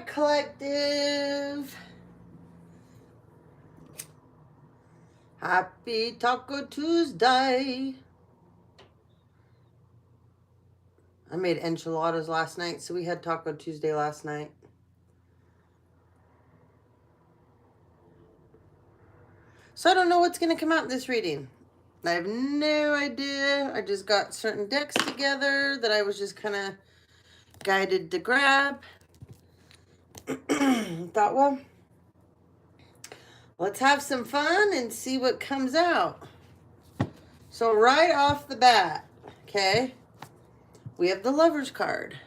right, collective. Happy Taco Tuesday. I made enchiladas last night, so we had Taco Tuesday last night. So I don't know what's going to come out in this reading. I have no idea. I just got certain decks together that I was just kind of guided to grab. Thought, well, let's have some fun and see what comes out. So right off the bat, okay, we have the Lover's card.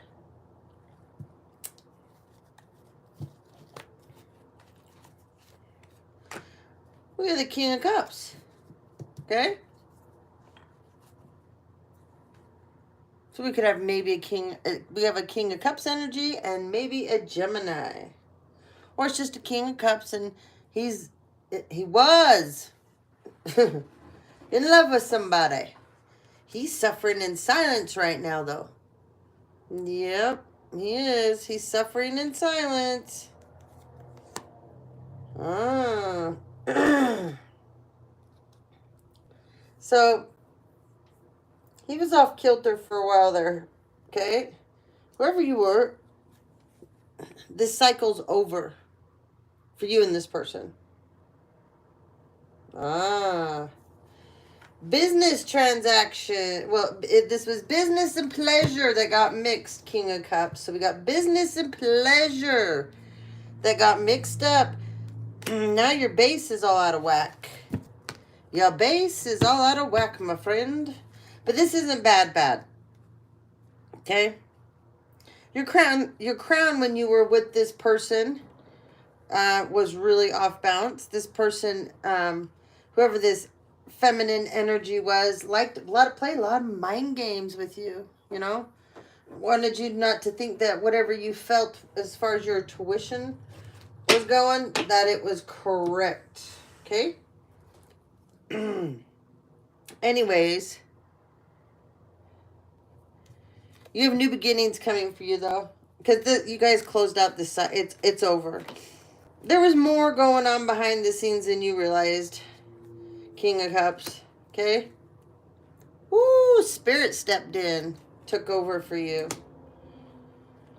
We have the King of Cups, okay? So we could have maybe a king, we have a King of Cups energy and maybe a Gemini. Or it's just a King of Cups and he was in love with somebody. He's suffering in silence right now, though. Yep, he is. He's suffering in silence. Ah. So, he was off kilter for a while there, okay? Wherever you were, this cycle's over for you and this person. Ah. Business transaction. Well, this was business and pleasure that got mixed, King of Cups. So we got business and pleasure that got mixed up. Now your base is all out of whack. Your base is all out of whack, my friend. But this isn't bad. Okay? Your crown when you were with this person was really off balance. This person, whoever this feminine energy was, liked play a lot of mind games with you, you know? Wanted you not to think that whatever you felt as far as your tuition was going, that it was correct. Okay? Anyways, you have new beginnings coming for you, though. Because you guys closed out this side. It's over. There was more going on behind the scenes than you realized. King of Cups. Okay? Woo! Spirit stepped in. Took over for you.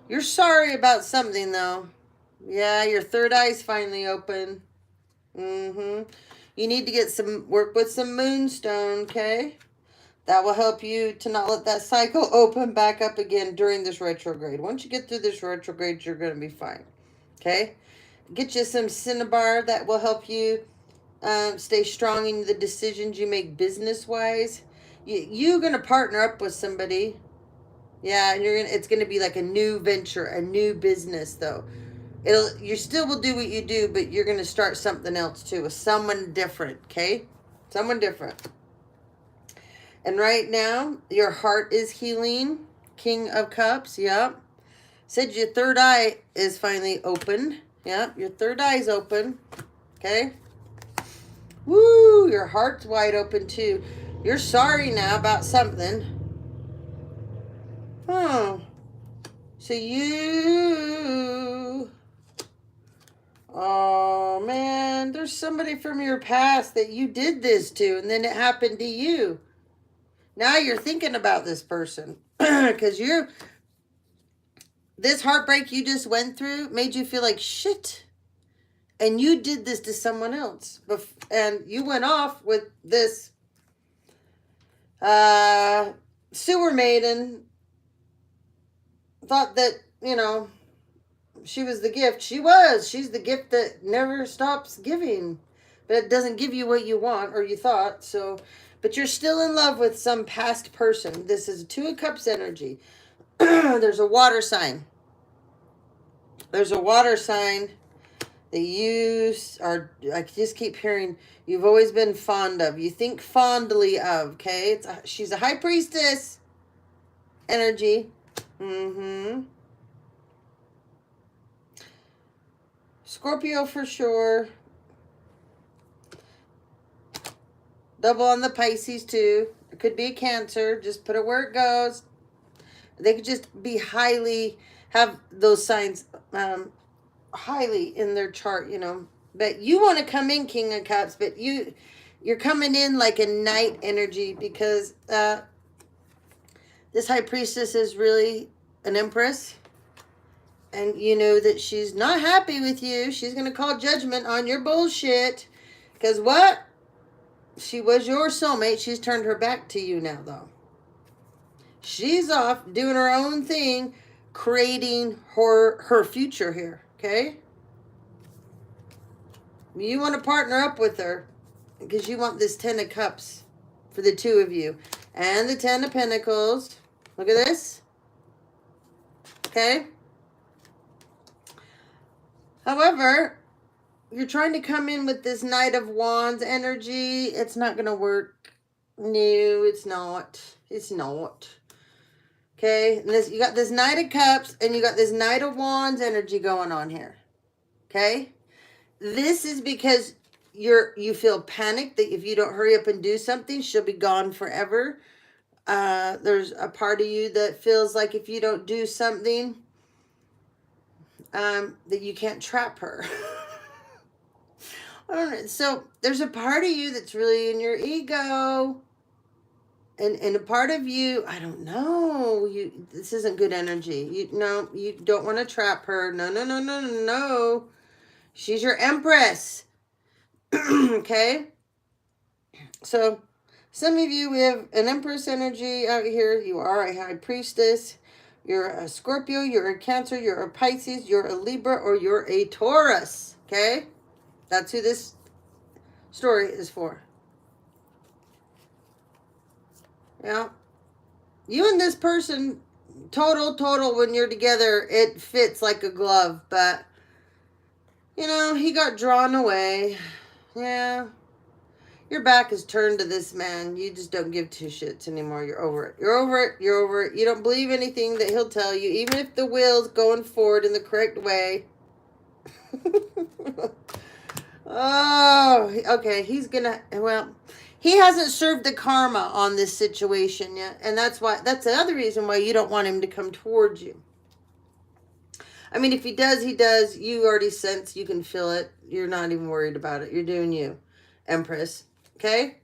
You're sorry about something, though. Yeah, your third eye's finally open. You need to get work with some moonstone, okay? That will help you to not let that cycle open back up again during this retrograde. Once you get through this retrograde, you're going to be fine. Okay? Get you some cinnabar that will help you stay strong in the decisions you make business-wise. You're going to partner up with somebody. Yeah, and it's going to be like a new venture, a new business, though. You still will do what you do, but you're going to start something else, too, with someone different, okay? Someone different. And right now, your heart is healing. King of Cups, yep. Said your third eye is finally open. Yep, your third eye is open. Okay? Woo, your heart's wide open too. You're sorry now about something. Oh. So you... Oh, man. There's somebody from your past that you did this to, and then it happened to you. Now you're thinking about this person because this heartbreak you just went through made you feel like shit. And you did this to someone else. And you went off with this sewer maiden. Thought that, she was the gift. She's the gift that never stops giving. But it doesn't give you what you want or you thought. But you're still in love with some past person. This is a Two of Cups energy. There's a water sign. There's a water sign that you are, I just keep hearing, you've always been fond of. You think fondly of, okay? She's a high priestess energy. Scorpio for sure. Double on the Pisces too. It could be a Cancer. Just put it where it goes. They could just be have those signs highly in their chart, you know. But you want to come in King of Cups, but you're coming in like a knight energy because this high priestess is really an empress. And you know that she's not happy with you. She's going to call judgment on your bullshit. Because what? She was your soulmate. She's turned her back to you now, though. She's off doing her own thing, creating her future here, okay? You want to partner up with her because you want this 10 of Cups for the two of you. And the 10 of Pentacles. Look at this. Okay? However, you're trying to come in with this Knight of Wands energy. It's not going to work. No, it's not. It's not. Okay? And this, you got this Knight of Cups and you got this Knight of Wands energy going on here. Okay? This is because you feel panicked that if you don't hurry up and do something, she'll be gone forever. There's a part of you that feels like if you don't do something, that you can't trap her. I don't know. So there's a part of you that's really in your ego. And a part of you, I don't know, this isn't good energy. You don't want to trap her. No, no, no, no, no, no. She's your empress. Okay? So some of you, we have an empress energy out here. You are a high priestess. You're a Scorpio. You're a Cancer. You're a Pisces. You're a Libra. Or you're a Taurus. Okay? That's who this story is for. Yeah. You and this person, total, when you're together, it fits like a glove. But, you know, he got drawn away. Yeah. Your back is turned to this man. You just don't give two shits anymore. You're over it. You're over it. You're over it. You don't believe anything that he'll tell you, even if the will's going forward in the correct way. Oh, okay. He's gonna, well, he hasn't served the karma on this situation yet. And that's the other reason why you don't want him to come towards you. I mean, if he does, he does. You already sense, you can feel it. You're not even worried about it. You're doing you, Empress. Okay?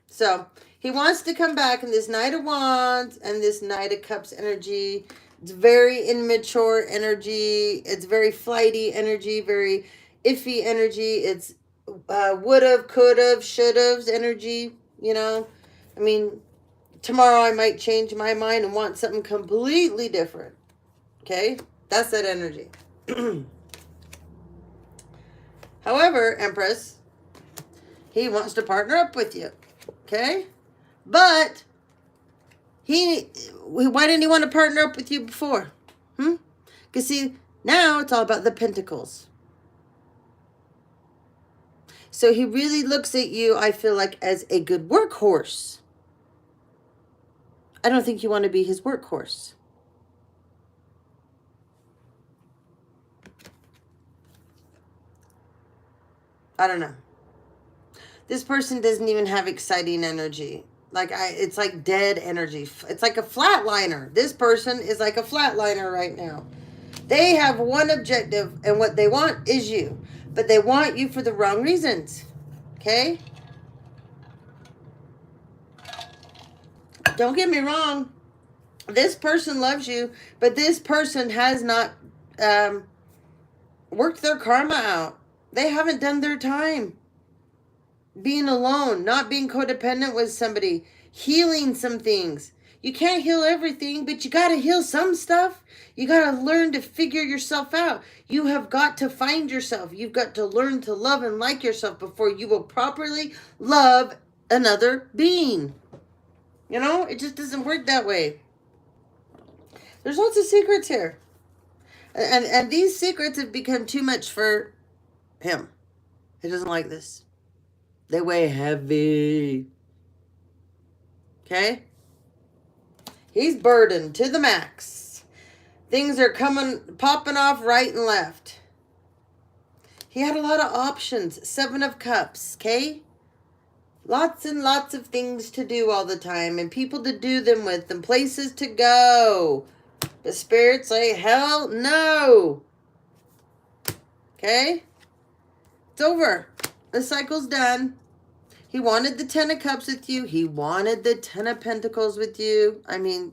So, he wants to come back in this Knight of Wands and this Knight of Cups energy. It's very immature energy. It's very flighty energy, very iffy energy. It's would've, could've, should've energy, you know? I mean, tomorrow I might change my mind and want something completely different. Okay? That's that energy. However, Empress, he wants to partner up with you. Okay? But why didn't he want to partner up with you before? Because see, now it's all about the pentacles. So he really looks at you, I feel like, as a good workhorse. I don't think you want to be his workhorse. I don't know. This person doesn't even have exciting energy. It's like dead energy. It's like a flatliner. This person is like a flatliner right now. They have one objective, and what they want is you. But they want you for the wrong reasons. Okay? Don't get me wrong. This person loves you, but this person has not worked their karma out. They haven't done their time. Being alone, not being codependent with somebody, healing some things. You can't heal everything, but you got to heal some stuff. You got to learn to figure yourself out. You have got to find yourself. You've got to learn to love and like yourself before you will properly love another being. You know, it just doesn't work that way. There's lots of secrets here. And these secrets have become too much for him. He doesn't like this. They weigh heavy. Okay? He's burdened to the max. Things are popping off right and left. He had a lot of options. 7 of Cups, okay? Lots and lots of things to do all the time. And people to do them with. And places to go. But spirits say, hell no. Okay? It's over. The cycle's done. He wanted the 10 of Cups with you. He wanted the 10 of Pentacles with you. I mean,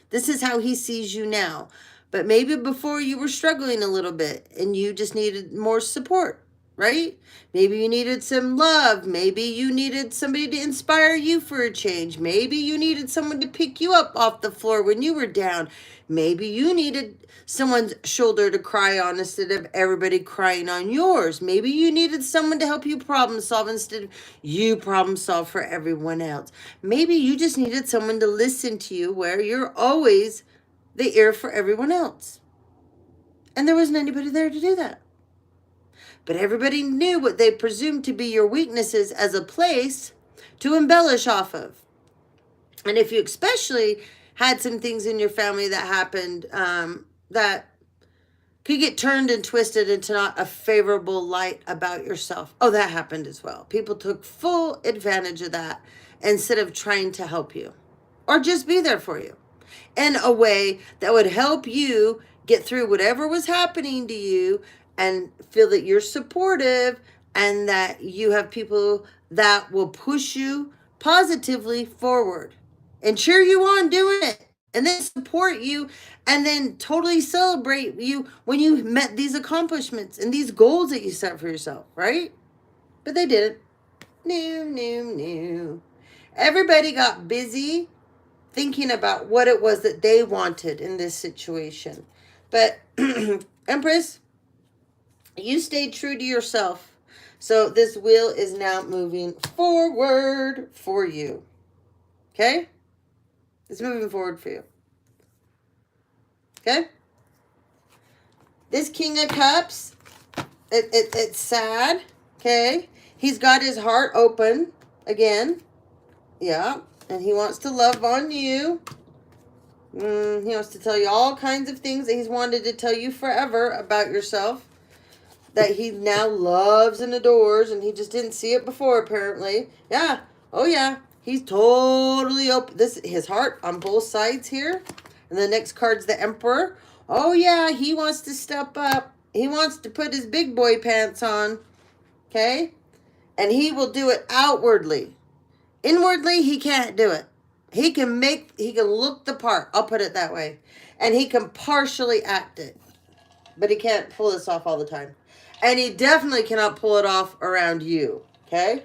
this is how he sees you now. But maybe before you were struggling a little bit and you just needed more support, right? Maybe you needed some love. Maybe you needed somebody to inspire you for a change. Maybe you needed someone to pick you up off the floor when you were down. Maybe you needed someone's shoulder to cry on instead of everybody crying on yours. Maybe you needed someone to help you problem solve instead of you problem solve for everyone else. Maybe you just needed someone to listen to you where you're always the ear for everyone else. And there wasn't anybody there to do that. But everybody knew what they presumed to be your weaknesses as a place to embellish off of. And if you especially had some things in your family that happened that could get turned and twisted into not a favorable light about yourself. Oh, that happened as well. People took full advantage of that instead of trying to help you or just be there for you in a way that would help you get through whatever was happening to you and feel that you're supportive and that you have people that will push you positively forward and cheer you on doing it and then support you and then totally celebrate you when you met these accomplishments and these goals that you set for yourself, right? But they didn't. No. Everybody got busy thinking about what it was that they wanted in this situation. But Empress, you stayed true to yourself. So this wheel is now moving forward for you. Okay? It's moving forward for you. Okay? This King of Cups, it's sad. Okay? He's got his heart open again. Yeah. And he wants to love on you. He wants to tell you all kinds of things that he's wanted to tell you forever about yourself. That he now loves and adores. And he just didn't see it before, apparently. Yeah. Oh, yeah. He's totally open. His heart on both sides here. And the next card's the Emperor. Oh, yeah. He wants to step up. He wants to put his big boy pants on. Okay? And he will do it outwardly. Inwardly, he can't do it. He can look the part. I'll put it that way. And he can partially act it. But he can't pull this off all the time. And he definitely cannot pull it off around you. Okay?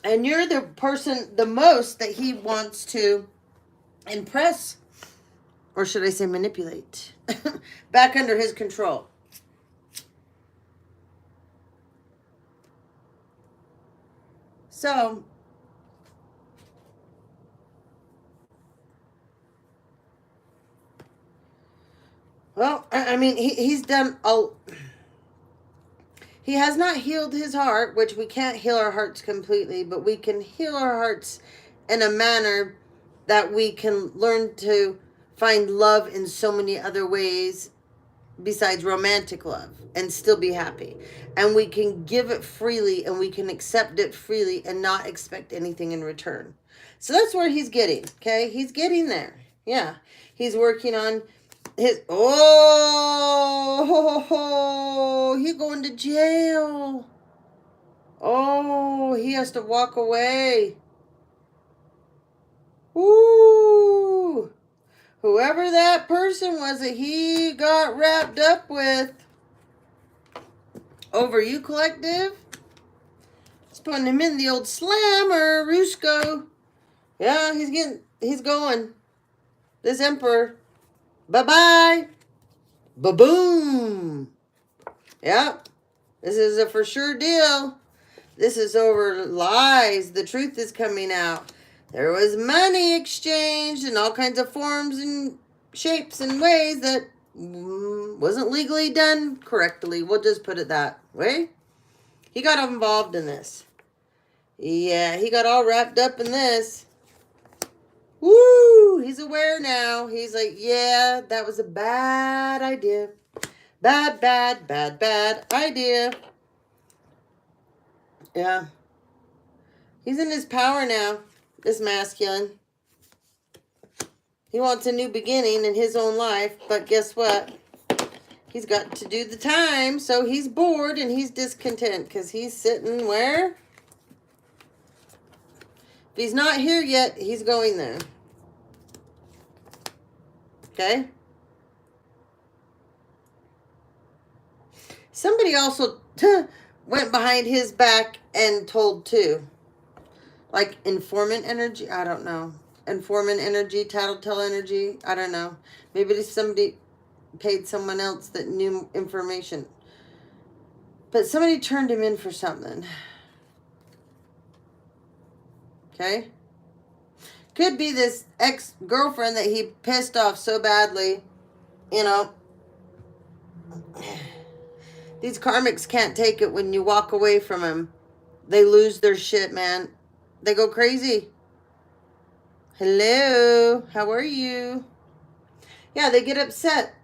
And you're the person the most that he wants to impress. Or should I say manipulate. Back under his control. So, well, I mean, he's done he has not healed his heart, which we can't heal our hearts completely, but we can heal our hearts in a manner that we can learn to find love in so many other ways besides romantic love and still be happy. And we can give it freely and we can accept it freely and not expect anything in return. So that's where he's getting, okay? He's getting there. Yeah. He's working on his, he's going to jail. Oh, he has to walk away. Ooh. Whoever that person was that he got wrapped up with over you, collective, it's putting him in the old slammer, Rusko. Yeah, he's going. This Emperor. Bye-bye. Ba-boom. Yep. This is a for sure deal. This is over lies. The truth is coming out. There was money exchanged in all kinds of forms and shapes and ways that wasn't legally done correctly. We'll just put it that way. He got involved in this. Yeah, he got all wrapped up in this. Woo! He's aware now. He's like, yeah, that was a bad idea. Bad idea. Yeah. He's in his power now. This masculine. He wants a new beginning in his own life, but guess what? He's got to do the time, so he's bored and he's discontent because he's sitting where? If he's not here yet, he's going there. Okay? Somebody also went behind his back and told too. Like informant energy? I don't know. Informant energy, tattletale energy? I don't know. Maybe somebody paid someone else that knew information. But somebody turned him in for something. Okay? Could be this ex-girlfriend that he pissed off so badly. You know. These karmics can't take it when you walk away from them. They lose their shit, man. They go crazy. Hello, how are you? Yeah, they get upset.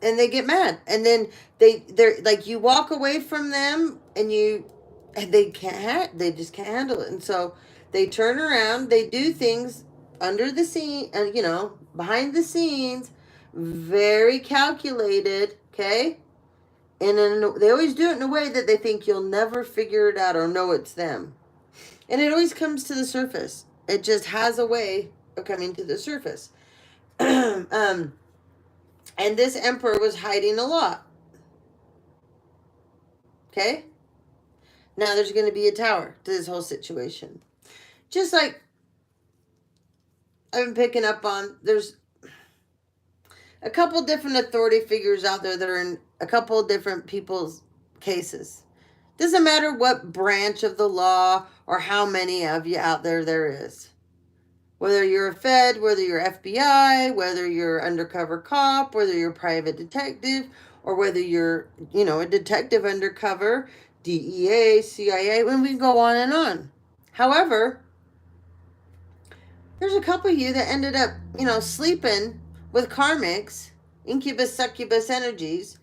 And they get mad. And then they're like, you walk away from them and they just can't handle it. And so they turn around, they do things under the scene, and behind the scenes, very calculated, okay? And then they always do it in a way that they think you'll never figure it out or know it's them. And it always comes to the surface. It just has a way of coming to the surface. And this emperor was hiding a lot. Okay? Now there's going to be a tower to this whole situation. Just like I've been picking up on, there's a couple different authority figures out there that are in a couple different people's cases. Doesn't matter what branch of the law or how many of you out there is. Whether you're a Fed, whether you're FBI, whether you're undercover cop, whether you're a private detective, or whether you're, a detective undercover, DEA, CIA, and we can go on and on. However, there's a couple of you that ended up, sleeping with karmics, incubus, succubus energies.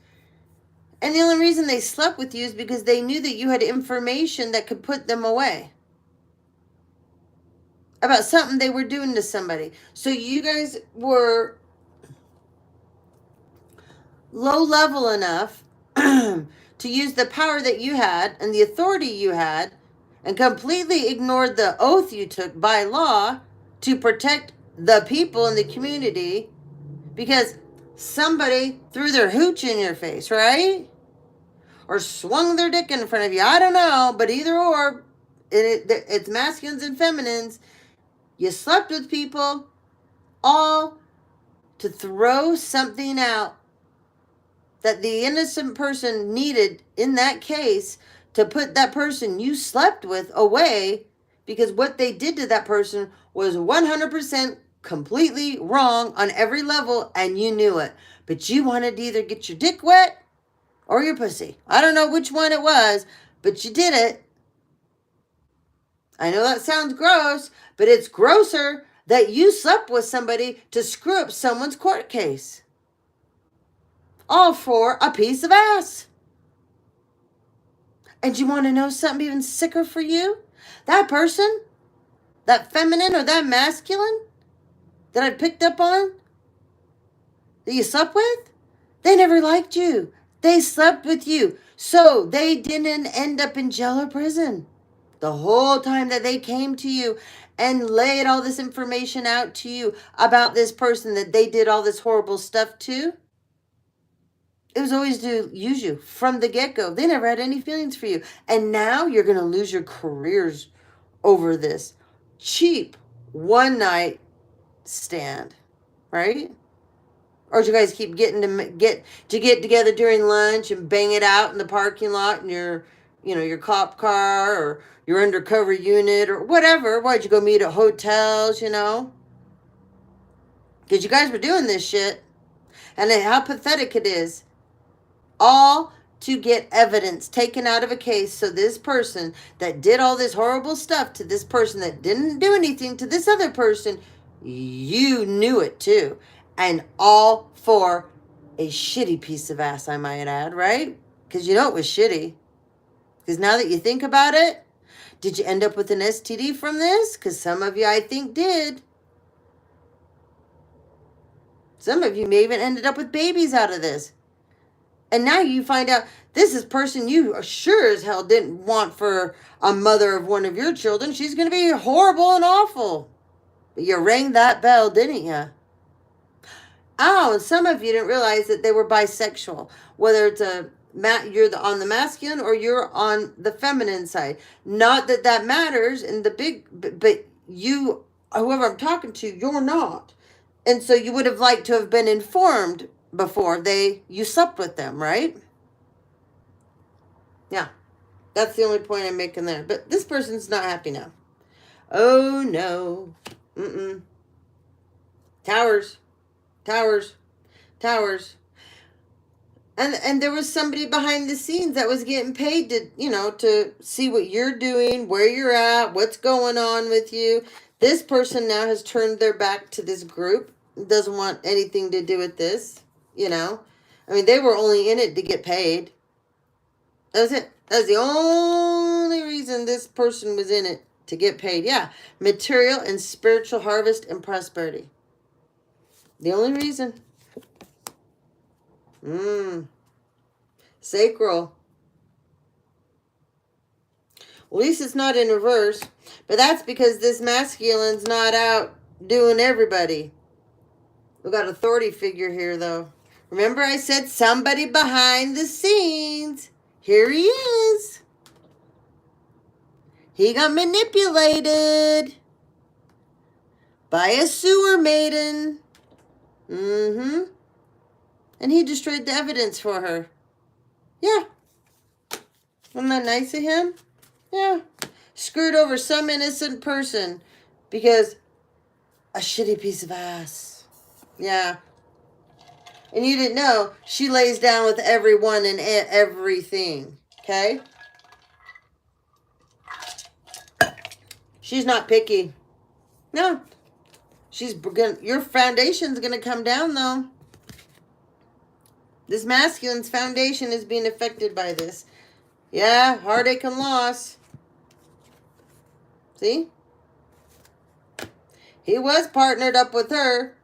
And the only reason they slept with you is because they knew that you had information that could put them away about something they were doing to somebody. So you guys were low level enough to use the power that you had and the authority you had and completely ignored the oath you took by law to protect the people in the community because somebody threw their hooch in your face, right? Or swung their dick in front of you. I don't know, but either or, it's masculines and feminines. You slept with people all to throw something out that the innocent person needed in that case to put that person you slept with away because what they did to that person was 100% completely wrong on every level and you knew it. But you wanted to either get your dick wet or your pussy. I don't know which one it was, but you did it. I know that sounds gross, but it's grosser that you slept with somebody to screw up someone's court case. All for a piece of ass. And you want to know something even sicker for you? That person, that feminine or that masculine that I picked up on, that you slept with, they never liked you. They slept with you. So they didn't end up in jail or prison. The whole time that they came to you and laid all this information out to you about this person that they did all this horrible stuff to, it was always to use you from the get-go. They never had any feelings for you. And now you're going to lose your careers over this cheap one-night stand, right? Or do you guys keep getting to get together during lunch and bang it out in the parking lot in your cop car or your undercover unit or whatever? Why'd you go meet at hotels, Because you guys were doing this shit. And how pathetic it is. All to get evidence taken out of a case so this person that did all this horrible stuff to this person that didn't do anything to this other person, you knew it too. And all for a shitty piece of ass, I might add, right? Because you know it was shitty. Because now that you think about it, did you end up with an STD from this? Because some of you, I think, did. Some of you may even ended up with babies out of this. And now you find out this is person you sure as hell didn't want for a mother of one of your children. She's going to be horrible and awful. But you rang that bell, didn't you? Oh, and some of you didn't realize that they were bisexual. Whether it's you're on the masculine or you're on the feminine side. Not that that matters in the big, but you, whoever I'm talking to, you're not. And so you would have liked to have been informed before you slept with them, right? Yeah. That's the only point I'm making there. But this person's not happy now. Oh, no. Towers. Towers. Towers. And there was somebody behind the scenes that was getting paid to see what you're doing, where you're at, what's going on with you. This person now has turned their back to this group. Doesn't want anything to do with this, I mean, they were only in it to get paid. That was it. That was the only reason this person was in it, to get paid. Yeah. Material and spiritual harvest and prosperity. The only reason. Sacral. At least it's not in reverse. But that's because this masculine's not out doing everybody. We got authority figure here, though. Remember I said somebody behind the scenes. Here he is. He got manipulated by a sewer maiden. And he destroyed the evidence for her. Yeah. Wasn't that nice of him? Yeah. Screwed over some innocent person because a shitty piece of ass. Yeah. And you didn't know, she lays down with everyone and everything. Okay? She's not picky. No. Your foundation's going to come down, though. This masculine's foundation is being affected by this. Yeah, heartache and loss. See? He was partnered up with her.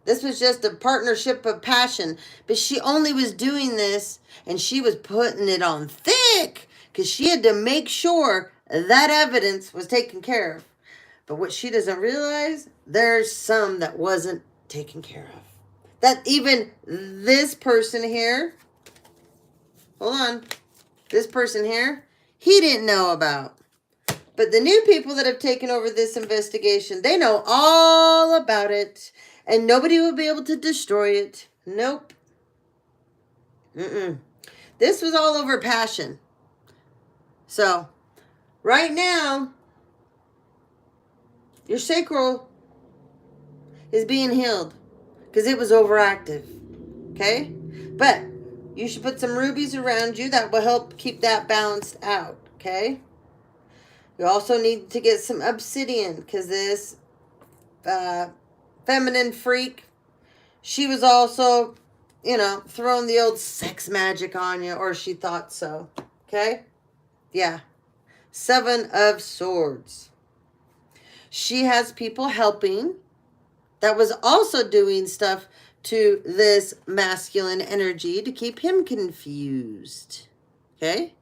This was just a partnership of passion. But she only was doing this, and she was putting it on thick, because she had to make sure that evidence was taken care of. But what she doesn't realize, there's some that wasn't taken care of. That even this person here, hold on, this person here, he didn't know about. But the new people that have taken over this investigation, they know all about it. And nobody will be able to destroy it. Nope. This was all over passion. So, right now, your sacral is being healed. Because it was overactive. Okay? But you should put some rubies around you. That will help keep that balanced out. Okay? You also need to get some obsidian. Because this feminine freak, she was also, throwing the old sex magic on you. Or she thought so. Okay? Yeah. 7 of Swords. She has people helping. That was also doing stuff to this masculine energy to keep him confused. Okay?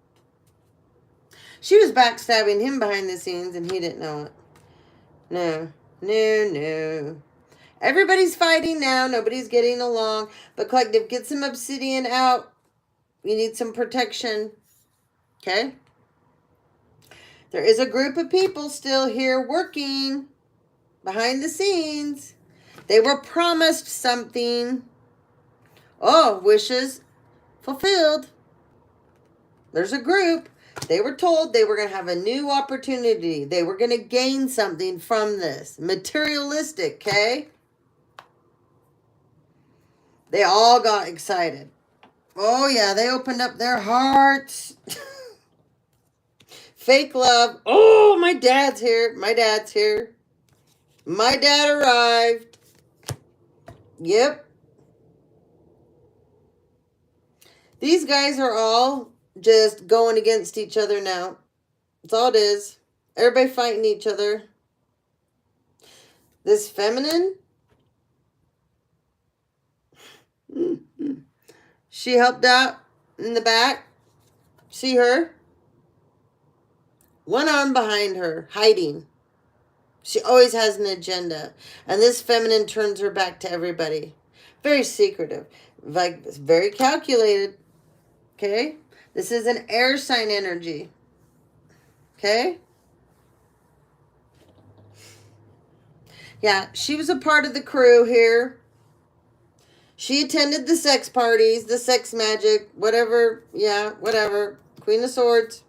She was backstabbing him behind the scenes and he didn't know it. No. Everybody's fighting now. Nobody's getting along. But collective, get some obsidian out. You need some protection. Okay? There is a group of people still here working behind the scenes. They were promised something. Oh, wishes fulfilled. There's a group. They were told they were going to have a new opportunity. They were going to gain something from this. Materialistic, okay? They all got excited. Oh, yeah, they opened up their hearts. Fake love. Oh, my dad's here. My dad's here. My dad arrived. Yep. These guys are all just going against each other now. That's all it is. Everybody fighting each other. This feminine, She helped out in the back. See her? One arm behind her, hiding. She always has an agenda. And this feminine turns her back to everybody. Very secretive. Like, very calculated. Okay? This is an air sign energy. Okay? Yeah, she was a part of the crew here. She attended the sex parties, the sex magic, whatever. Yeah, whatever. Queen of Swords.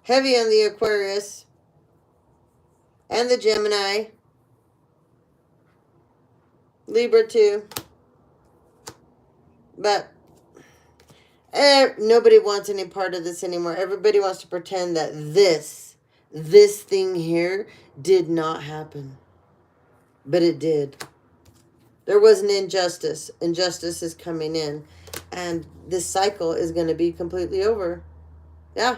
Heavy on the Aquarius. And the Gemini. Libra too. But nobody wants any part of this anymore. Everybody wants to pretend that this thing here did not happen. But it did. There was an injustice. Injustice is coming in. And this cycle is going to be completely over. Yeah.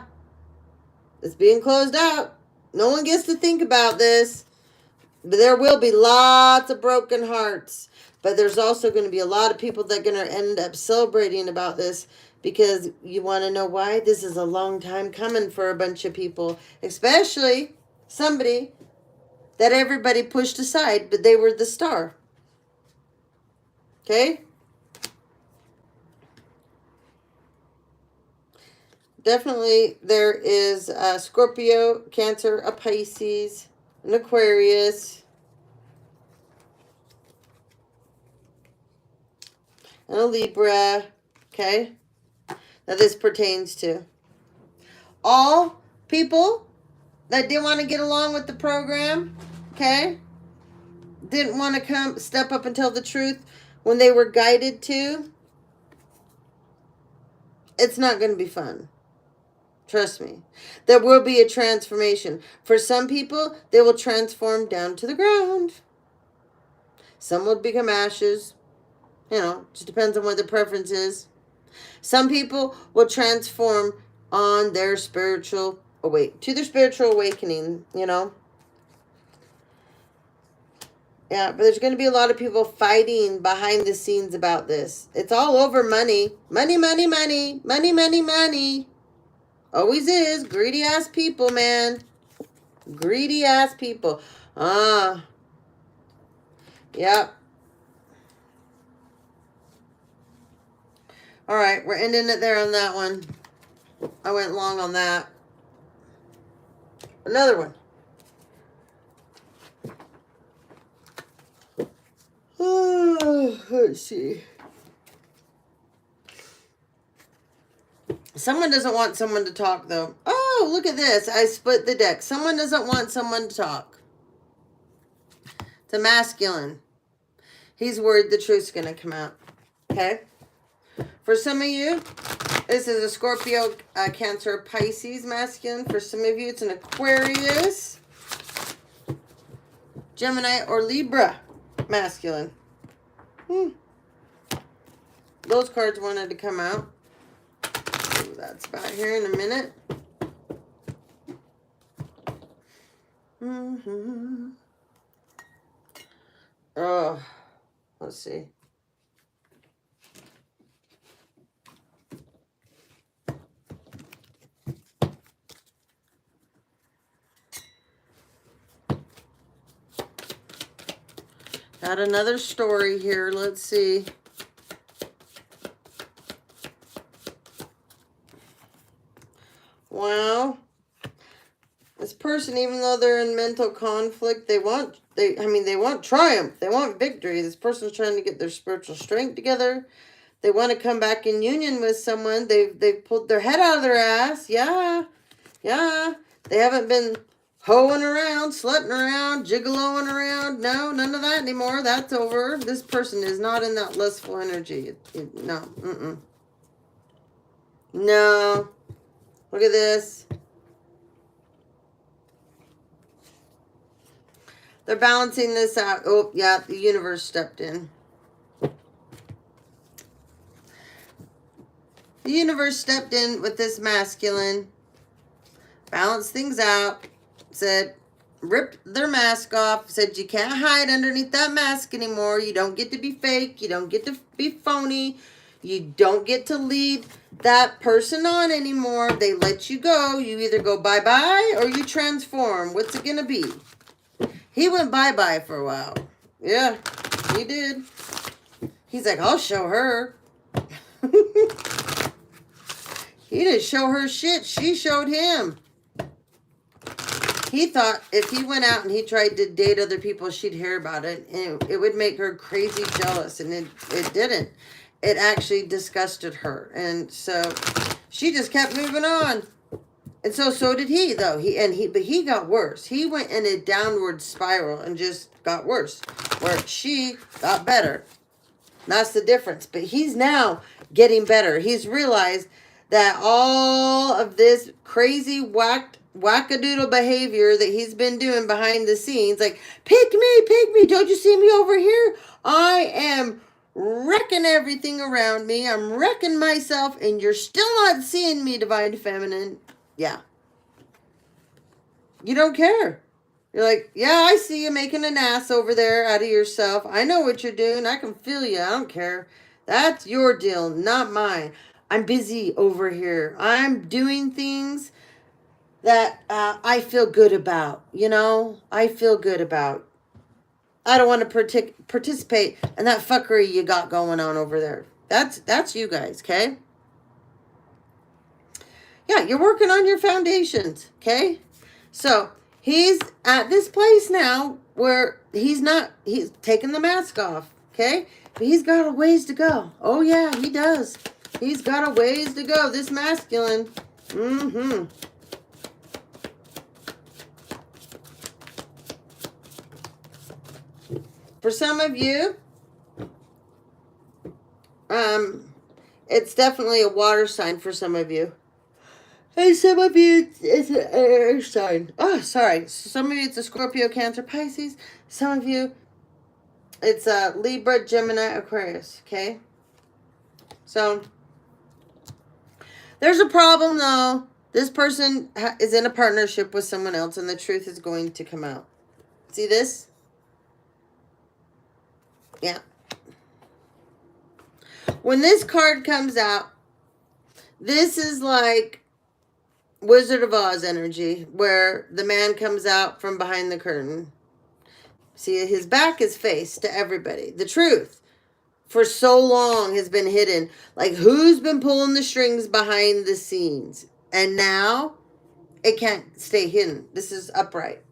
It's being closed out. No one gets to think about this. But there will be lots of broken hearts. But there's also going to be a lot of people that are going to end up celebrating about this. Because you want to know why? This is a long time coming for a bunch of people. Especially somebody that everybody pushed aside. But they were the star. Okay? Definitely there is a Scorpio, Cancer, a Pisces, an Aquarius, and a Libra. Okay? That this pertains to. All people that didn't want to get along with the program, okay? Didn't want to step up and tell the truth when they were guided to. It's not going to be fun. Trust me. There will be a transformation. For some people, they will transform down to the ground. Some will become ashes. You know, just depends on what their preference is. Some people will transform on their spiritual awakening, you know. Yeah, but there's going to be a lot of people fighting behind the scenes about this. It's all over money. Money, money, money. Money, money, money. Always is. Greedy ass people, man. Greedy ass people. Yep. All right, we're ending it there on that one. I went long on that. Another one. Let's see. Someone doesn't want someone to talk, though. Oh, look at this. I split the deck. Someone doesn't want someone to talk. It's a masculine. He's worried the truth's going to come out. Okay? For some of you, this is a Scorpio, Cancer, Pisces masculine. For some of you, it's an Aquarius, Gemini, or Libra masculine. Those cards wanted to come out. So that's about here in a minute. Oh, let's see. Got another story here. Let's see. Wow. This person, even though they're in mental conflict, they want triumph. They want victory. This person's trying to get their spiritual strength together. They want to come back in union with someone. They've pulled their head out of their ass. Yeah. Yeah. They haven't been hoeing around, slutting around, gigoloing around. No, none of that anymore. That's over. This person is not in that lustful energy. No. No. Look at this. They're balancing this out. Oh, yeah, the universe stepped in. The universe stepped in with this masculine. Balanced things out. Said, ripped their mask off, said you can't hide underneath that mask anymore. You don't get to be fake. You don't get to be phony. You don't get to lead that person on anymore. They let you go. You either go bye-bye or you transform. What's it going to be? He went bye-bye for a while. Yeah, he did. He's like, I'll show her. He didn't show her shit. She showed him. He thought if he went out and he tried to date other people, she'd hear about it. And it would make her crazy jealous. And it didn't. It actually disgusted her. And so she just kept moving on. And so did he, though. But he got worse. He went in a downward spiral and just got worse. Where she got better. That's the difference. But he's now getting better. He's realized that all of this crazy wackadoodle behavior that he's been doing behind the scenes, like, pick me, don't you see me over here? I am wrecking everything around me. I'm wrecking myself, and you're still not seeing me, Divine Feminine. Yeah. You don't care. You're like, yeah, I see you making an ass over there out of yourself. I know what you're doing. I can feel you. I don't care. That's your deal, not mine. I'm busy over here. I'm doing things that I feel good about. You know, I feel good about. I don't want to participate in that fuckery you got going on over there. That's you guys, okay? Yeah, you're working on your foundations, okay? So he's at this place now where he's taking the mask off, okay? But he's got a ways to go. Oh yeah, he does. He's got a ways to go, this masculine. For some of you, it's definitely a water sign for some of you. And some of you, it's an air sign. Oh, sorry. Some of you, it's a Scorpio, Cancer, Pisces. Some of you, it's a Libra, Gemini, Aquarius, okay? So, there's a problem, though. This person is in a partnership with someone else, and the truth is going to come out. See this? Yeah. When this card comes out, this is like Wizard of Oz energy, where the man comes out from behind the curtain. See, his back is faced to everybody. The truth, for so long, has been hidden. Like, who's been pulling the strings behind the scenes? And now, it can't stay hidden. This is upright.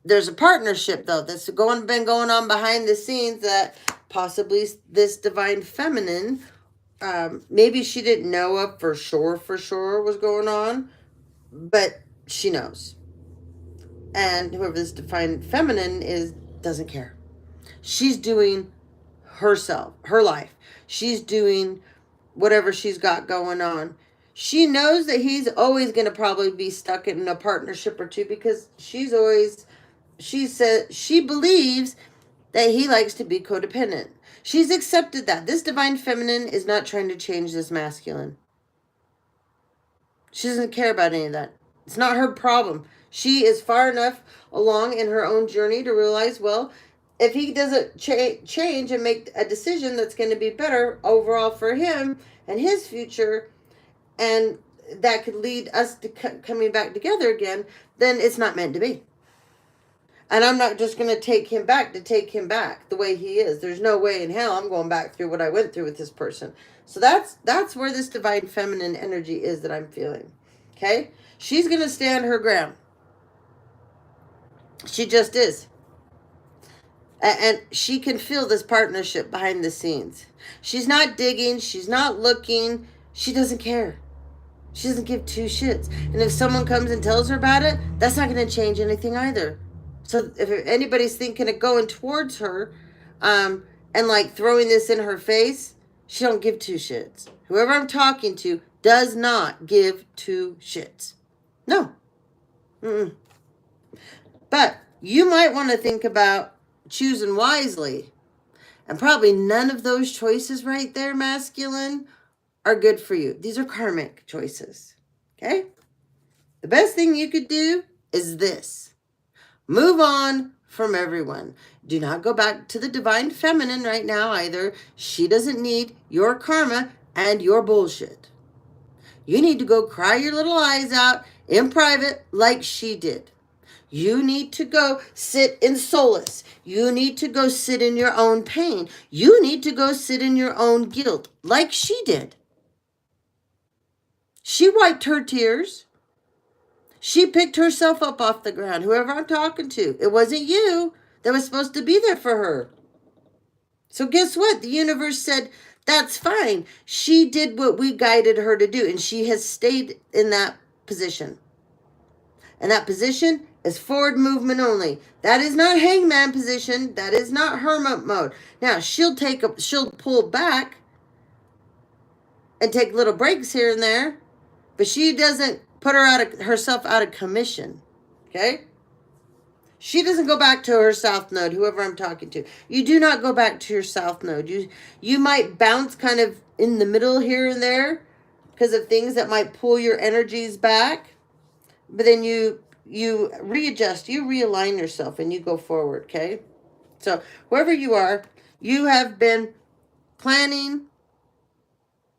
There's a partnership, though, that's been going on behind the scenes that possibly this Divine Feminine, maybe she didn't know of for sure was going on, but she knows. And whoever this Divine Feminine is doesn't care. She's doing herself, her life. She's doing whatever she's got going on. She knows that he's always going to probably be stuck in a partnership or two because she believes that he likes to be codependent. She's accepted that. This Divine Feminine is not trying to change this masculine. She doesn't care about any of that. It's not her problem. She is far enough along in her own journey to realize, well, if he doesn't change and make a decision that's going to be better overall for him and his future, and that could lead us to coming back together again, then it's not meant to be. And I'm not just going to take him back the way he is. There's no way in hell I'm going back through what I went through with this person. So that's where this Divine Feminine energy is that I'm feeling. Okay? She's going to stand her ground. She just is. And she can feel this partnership behind the scenes. She's not digging. She's not looking. She doesn't care. She doesn't give two shits. And if someone comes and tells her about it, that's not going to change anything either. So if anybody's thinking of going towards her and like throwing this in her face, she don't give two shits. Whoever I'm talking to does not give two shits. No. But you might want to think about choosing wisely. And probably none of those choices right there, masculine, are good for you. These are karmic choices. Okay? The best thing you could do is this. Move on from everyone. Do not go back to the divine feminine right now either. She doesn't need your karma and your bullshit. You need to go cry your little eyes out in private like she did. You need to go sit in solace. You need to go sit in your own pain. You need to go sit in your own guilt like she did. She wiped her tears. She picked herself up off the ground, whoever I'm talking to. It wasn't you that was supposed to be there for her. So guess what? The universe said, that's fine. She did what we guided her to do, and she has stayed in that position. And that position is forward movement only. That is not hangman position. That is not hermit mode. Now, she'll pull back and take little breaks here and there, but she doesn't put herself out of commission. Okay? She doesn't go back to her south node, whoever I'm talking to. You do not go back to your south node. You might bounce kind of in the middle here and there because of things that might pull your energies back. But then you readjust, you realign yourself, and you go forward, okay? So wherever you are, you have been planning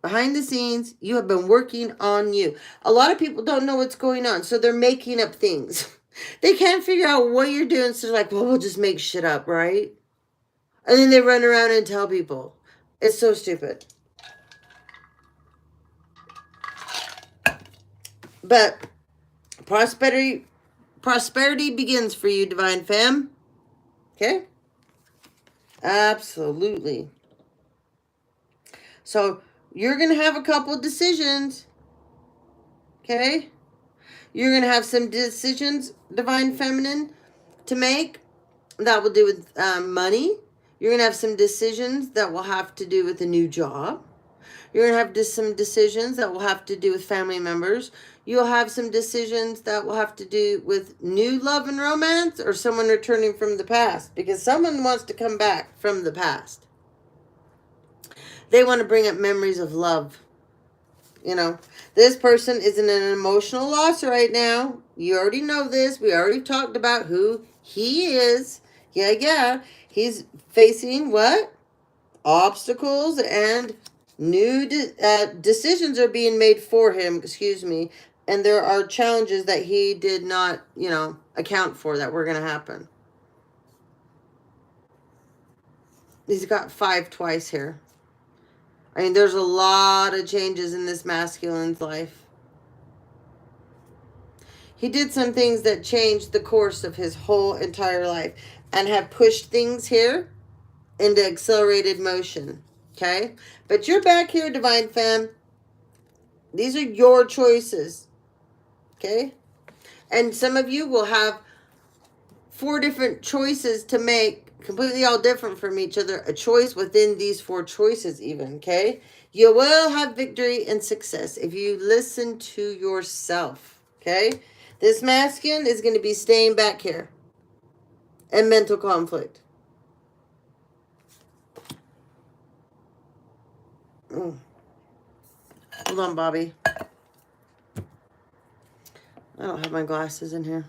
behind the scenes. You have been working on you. A lot of people don't know what's going on, so they're making up things. They can't figure out what you're doing, so they're like, well, we'll just make shit up, right? And then they run around and tell people. It's so stupid. But prosperity begins for you, divine femme. Okay? Absolutely. So you're going to have a couple decisions. Okay? You're going to have some decisions, divine feminine, to make that will do with money. You're going to have some decisions that will have to do with a new job. You're going to have some decisions that will have to do with family members. You'll have some decisions that will have to do with new love and romance, or someone returning from the past, because someone wants to come back from the past. They want to bring up memories of love. You know, this person is in an emotional loss right now. You already know this. We already talked about who he is. Yeah. He's facing what? Obstacles, and new decisions are being made for him, excuse me. And there are challenges that he did not, account for that were going to happen. He's got 5 twice here. I mean, there's a lot of changes in this masculine's life. He did some things that changed the course of his whole entire life and have pushed things here into accelerated motion. Okay? But you're back here, divine femme. These are your choices. Okay? And some of you will have 4 different choices to make, completely all different from each other. A choice within these 4 choices even, okay? You will have victory and success if you listen to yourself, okay? This masculine is going to be staying back here and mental conflict. Hold on, Bobby. I don't have my glasses in here.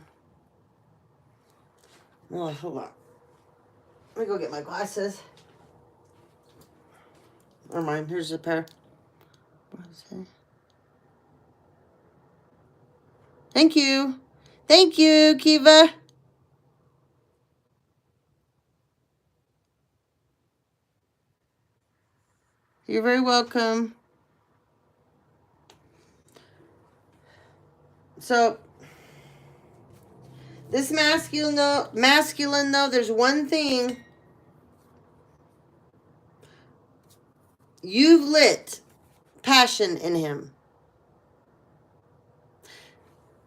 Oh, hold on. Let me go get my glasses. Never mind. Here's a pair. Thank you. Thank you, Kiva. You're very welcome. So, this masculine though, there's one thing. You've lit passion in him.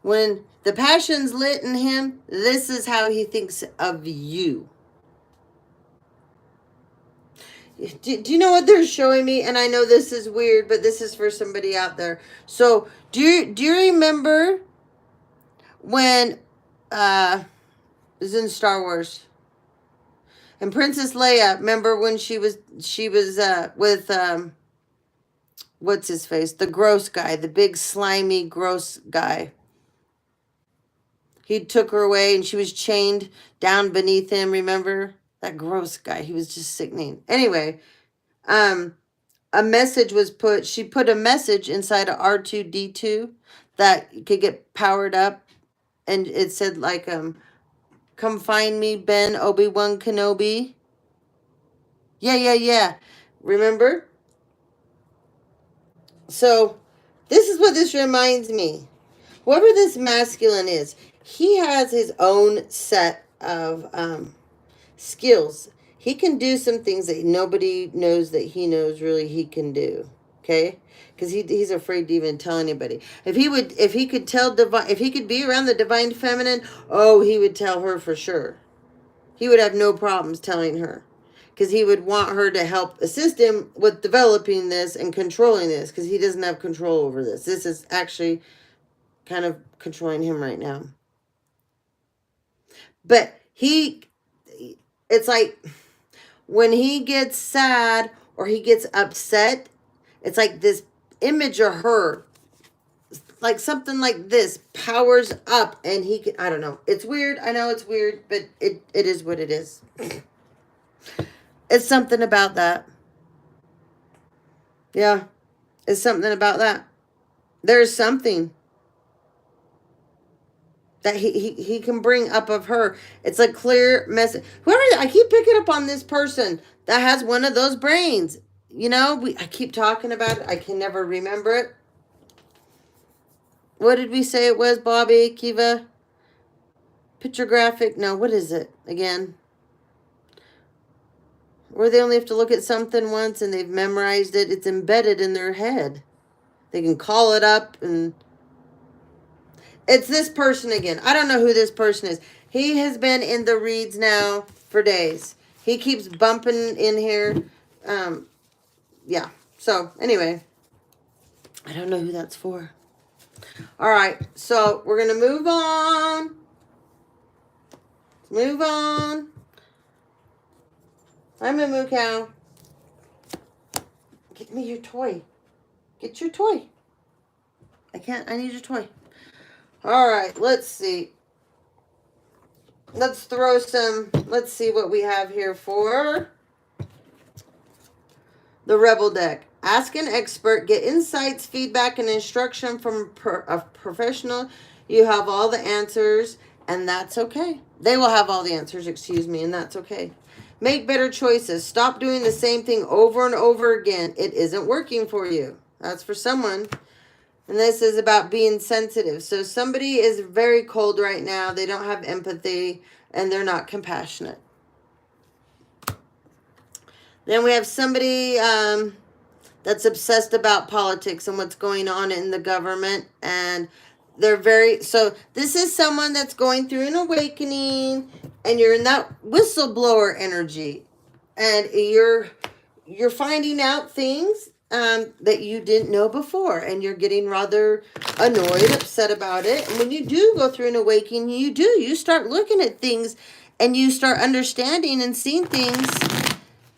When the passion's lit in him, this is how he thinks of you. Do you know what they're showing me? And I know this is weird, but this is for somebody out there. So, do you remember when it was in Star Wars? And Princess Leia, remember when she was with what's his face? The gross guy, the big slimy gross guy. he took her away and she was chained down beneath him. Remember? That gross guy. He was just sickening. Anyway, a message was put, she put a message inside of R2-D2 that could get powered up. And it said like, come find me, Ben Obi-Wan Kenobi. Yeah. Remember? So this is what this reminds me. Whoever this masculine is, he has his own set of skills. He can do some things that nobody knows that he knows really he can do. Okay? Because he's afraid to even tell anybody. If he could tell divine, if he could be around the divine feminine, oh, he would tell her for sure. He would have no problems telling her. Because he would want her to help assist him with developing this and controlling this. Because he doesn't have control over this. This is actually kind of controlling him right now. But it's like when he gets sad or he gets upset, it's like this image of her, like something like this, powers up and he can, I don't know. It's weird. I know it's weird, but it is what it is. It's something about that. Yeah. It's something about that. There's something that he can bring up of her. It's a clear message. I keep picking up on this person that has one of those brains. You know, I keep talking about it. I can never remember it. What did we say it was, Bobby, Kiva? Picture graphic? No, what is it again? Where they only have to look at something once and they've memorized it. It's embedded in their head. They can call it up and... It's this person again. I don't know who this person is. He has been in the reads now for days. He keeps bumping in here. Yeah. So, anyway. I don't know who that's for. All right. So, we're going to move on. Move on. Hi, Moo Cow. Get me your toy. Get your toy. I need your toy. All right, let's see. Let's see what we have here for the Rebel deck. Ask an expert, get insights, feedback, and instruction from a professional. You have all the answers, and that's okay. They will have all the answers, and that's okay. Make better choices. Stop doing the same thing over and over again. It isn't working for you. That's for someone. And this is about being sensitive. So somebody is very cold right now. They don't have empathy and they're not compassionate. Then we have somebody that's obsessed about politics and what's going on in the government. And so this is someone that's going through an awakening and you're in that whistleblower energy. And you're finding out things that you didn't know before, and you're getting rather annoyed, upset about it. And when you do go through an awakening, you start looking at things and you start understanding and seeing things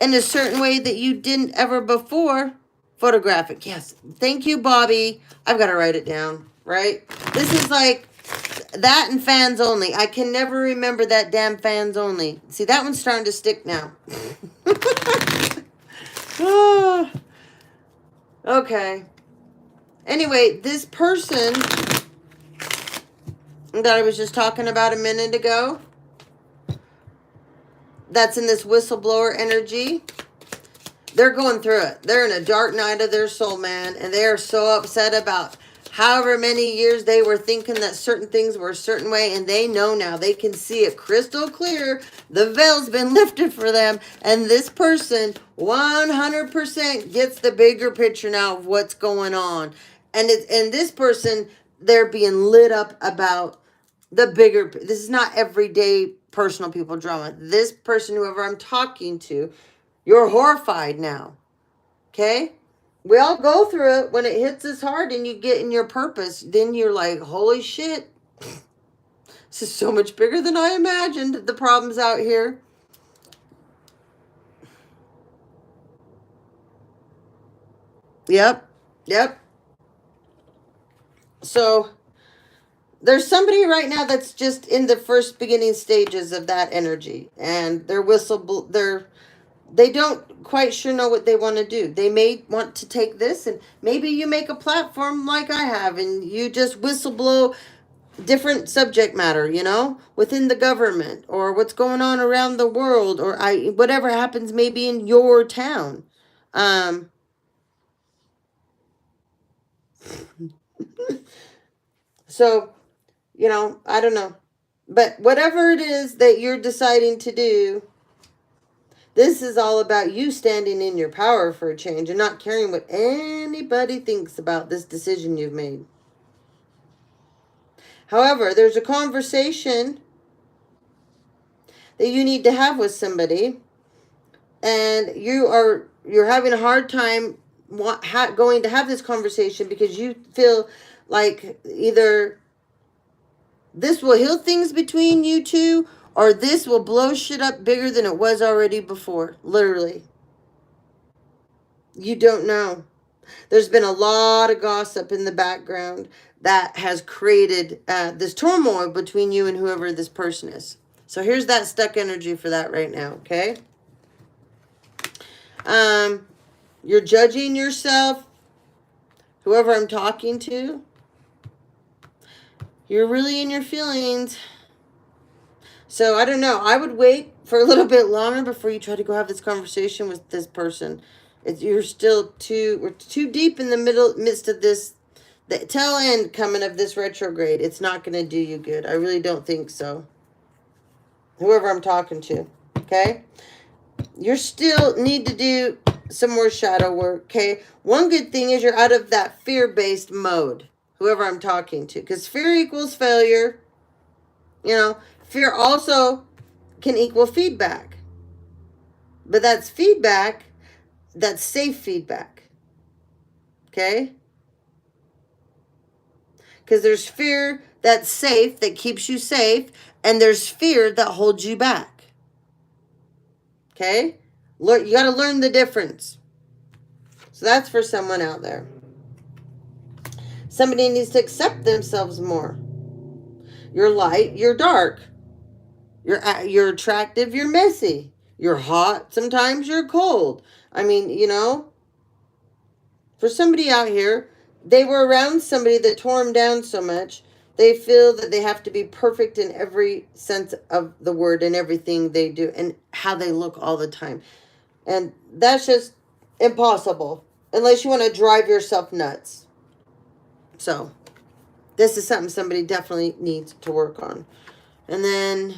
in a certain way that you didn't ever before. Photographic, yes. Thank you, Bobby. I've got to write it down, right? This is like that and fans only. I can never remember that damn fans only. See, that one's starting to stick now. Oh. Okay. Anyway, this person that I was just talking about a minute ago, that's in this whistleblower energy, they're going through it. They're in a dark night of their soul, man, and they are so upset about however many years they were thinking that certain things were a certain way, and they know now. They can see it crystal clear. The veil's been lifted for them, and this person 100% gets the bigger picture now of what's going on. And this person, they're being lit up about the bigger. This is not everyday personal people drama. This person, whoever I'm talking to, you're horrified now. Okay? We all go through it. When it hits us hard and you get in your purpose, then you're like, holy shit. This is so much bigger than I imagined. The problems out here. Yep. So there's somebody right now that's just in the first beginning stages of that energy, and they don't quite sure know what they want to do. They may want to take this, and maybe you make a platform like I have, and you just whistleblow different subject matter, within the government, or what's going on around the world, or whatever happens maybe in your town. So, I don't know. But whatever it is that you're deciding to do, this is all about you standing in your power for a change and not caring what anybody thinks about this decision you've made. However, there's a conversation that you need to have with somebody, and you're having a hard time going to have this conversation because you feel like either this will heal things between you two, or this will blow shit up bigger than it was already before. Literally. You don't know. There's been a lot of gossip in the background that has created this turmoil between you and whoever this person is. So here's that stuck energy for that right now, okay? You're judging yourself, whoever I'm talking to. You're really in your feelings. So I don't know. I would wait for a little bit longer before you try to go have this conversation with this person. We're too deep in the midst of this, the tail end coming of this retrograde. It's not going to do you good. I really don't think so. Whoever I'm talking to, okay? You still need to do some more shadow work, okay? One good thing is you're out of that fear-based mode, whoever I'm talking to, because fear equals failure. Fear also can equal feedback. But that's feedback, that's safe feedback. Okay? Because there's fear that's safe, that keeps you safe, and there's fear that holds you back. Okay? You got to learn the difference. So that's for someone out there. Somebody needs to accept themselves more. You're light, you're dark. You're attractive, you're messy. You're hot, sometimes you're cold. I mean, for somebody out here, they were around somebody that tore them down so much, they feel that they have to be perfect in every sense of the word and everything they do and how they look all the time. And that's just impossible unless you want to drive yourself nuts. So, this is something somebody definitely needs to work on. And then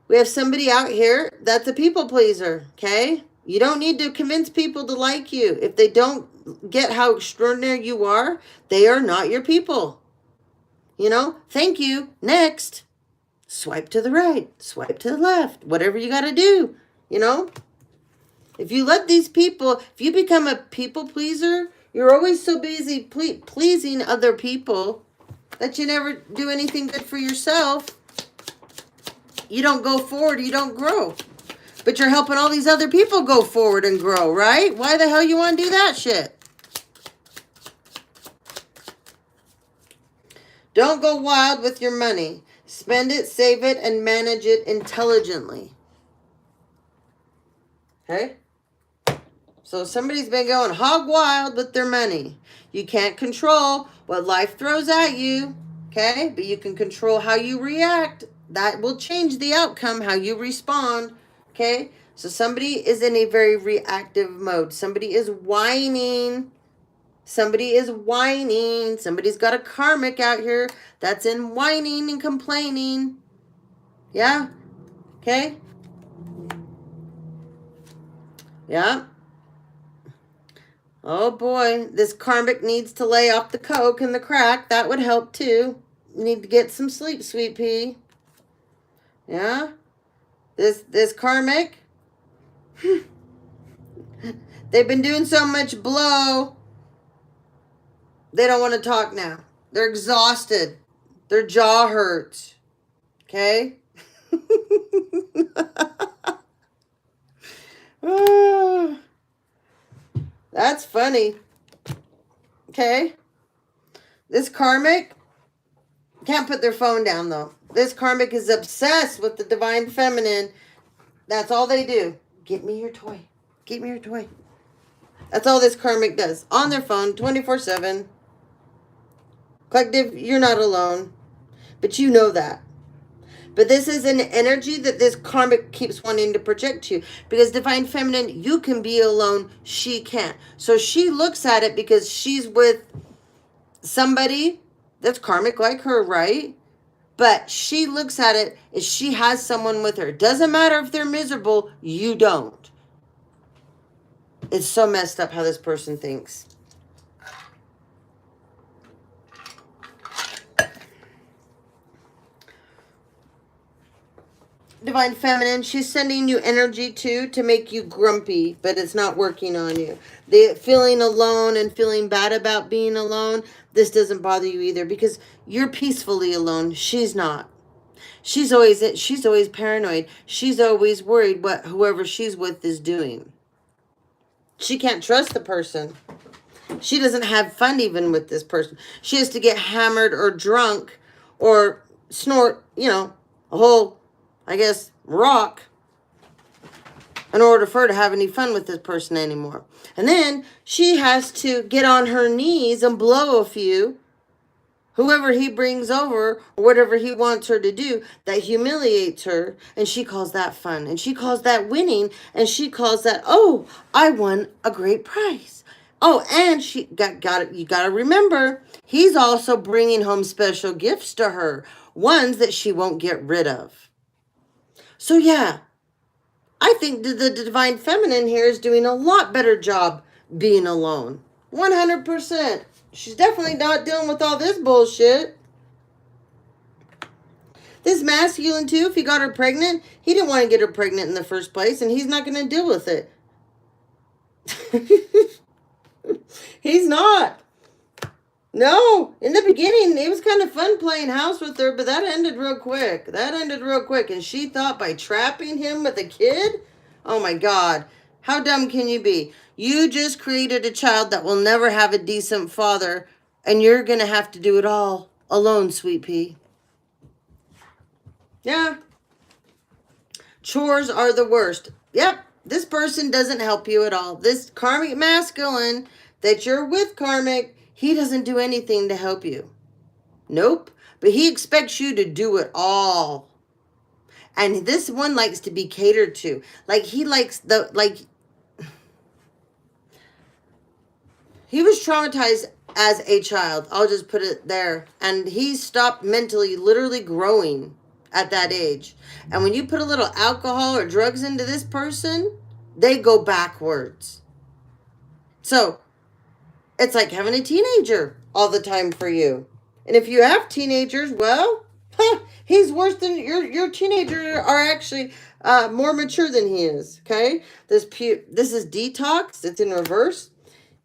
we have somebody out here that's a people pleaser, okay? You don't need to convince people to like you. If they don't get how extraordinary you are, they are not your people. Thank you. Next. Swipe to the right. Swipe to the left. Whatever you got to do, If you let these people, if you become a people pleaser, you're always so busy pleasing other people that you never do anything good for yourself. You don't go forward, you don't grow. But you're helping all these other people go forward and grow, right? Why the hell you want to do that shit? Don't go wild with your money. Spend it, save it, and manage it intelligently. Okay? So somebody's been going hog wild with their money. You can't control what life throws at you, okay? But you can control how you react. That will change the outcome, how you respond, okay? So somebody is in a very reactive mode. Somebody is whining. Somebody's got a karmic out here that's in whining and complaining. Yeah? Okay? Yeah? Oh boy, this karmic needs to lay off the coke and the crack. That would help too. You need to get some sleep, sweet pea. Yeah? This karmic, they've been doing so much blow, they don't want to talk now. They're exhausted. Their jaw hurts. Okay? That's funny. Okay? This karmic can't put their phone down, though. This karmic is obsessed with the divine feminine. That's all they do. Get me your toy. Get me your toy. That's all this karmic does. On their phone, 24/7. Collective, you're not alone. But you know that. But this is an energy that this karmic keeps wanting to project to you. Because divine feminine, you can be alone. She can't. So she looks at it because she's with somebody that's karmic like her, right? But she looks at it as she has someone with her. Doesn't matter if they're miserable, you don't. It's so messed up how this person thinks. Divine feminine, she's sending you energy too to make you grumpy, but it's not working on you. The feeling alone and feeling bad about being alone, this doesn't bother you either because you're peacefully alone. She's not. She's always paranoid. She's always worried what whoever she's with is doing. She can't trust the person. She doesn't have fun even with this person. She has to get hammered or drunk or snort, a whole, rock in order for her to have any fun with this person anymore. And then she has to get on her knees and blow a few, whoever he brings over or whatever he wants her to do that humiliates her, and she calls that fun, and she calls that winning, and she calls that, oh, I won a great prize. Oh, and she you got to remember, he's also bringing home special gifts to her, ones that she won't get rid of. So yeah, I think the divine feminine here is doing a lot better job being alone. 100%. She's definitely not dealing with all this bullshit. This masculine too, if he got her pregnant, he didn't want to get her pregnant in the first place, and he's not going to deal with it. He's not. No, in the beginning, it was kind of fun playing house with her, but that ended real quick. And she thought by trapping him with a kid, oh my God, how dumb can you be? You just created a child that will never have a decent father, and you're going to have to do it all alone, sweet pea. Yeah. Chores are the worst. Yep, this person doesn't help you at all. This karmic masculine that you're with, karmic, he doesn't do anything to help you. Nope. But he expects you to do it all. And this one likes to be catered to. He likes he was traumatized as a child. I'll just put it there. And he stopped mentally, literally growing at that age. And when you put a little alcohol or drugs into this person, they go backwards. So it's like having a teenager all the time for you. And if you have teenagers, well, he's worse than your teenagers are actually more mature than he is. Okay, this is detox. It's in reverse.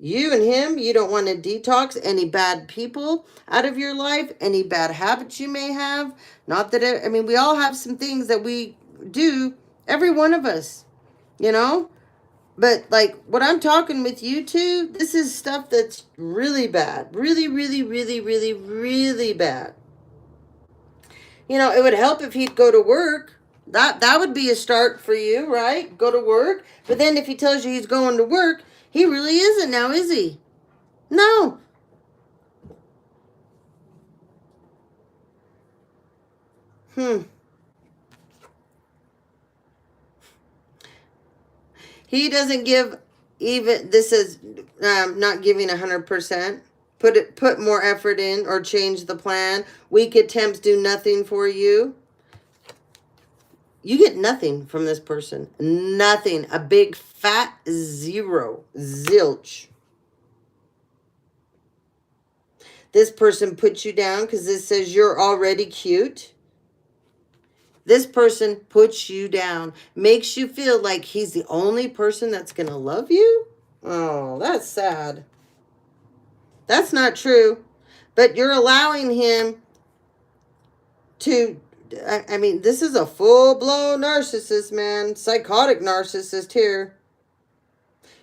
You and him, you don't want to detox any bad people out of your life, any bad habits you may have. Not that we all have some things that we do, every one of us, But what I'm talking with you two, this is stuff that's really bad. Really, really, really, really, really bad. It would help if he'd go to work. That would be a start for you, right? Go to work. But then if he tells you he's going to work, he really isn't now, is he? No. He doesn't give even, this is not giving 100%. Put more effort in or change the plan. Weak attempts do nothing for you. You get nothing from this person. Nothing. A big fat zero. Zilch. This person puts you down because this says you're already cute. This person puts you down. Makes you feel like he's the only person that's going to love you. Oh, that's sad. That's not true. But you're allowing him to... this is a full-blown narcissist, man. Psychotic narcissist here.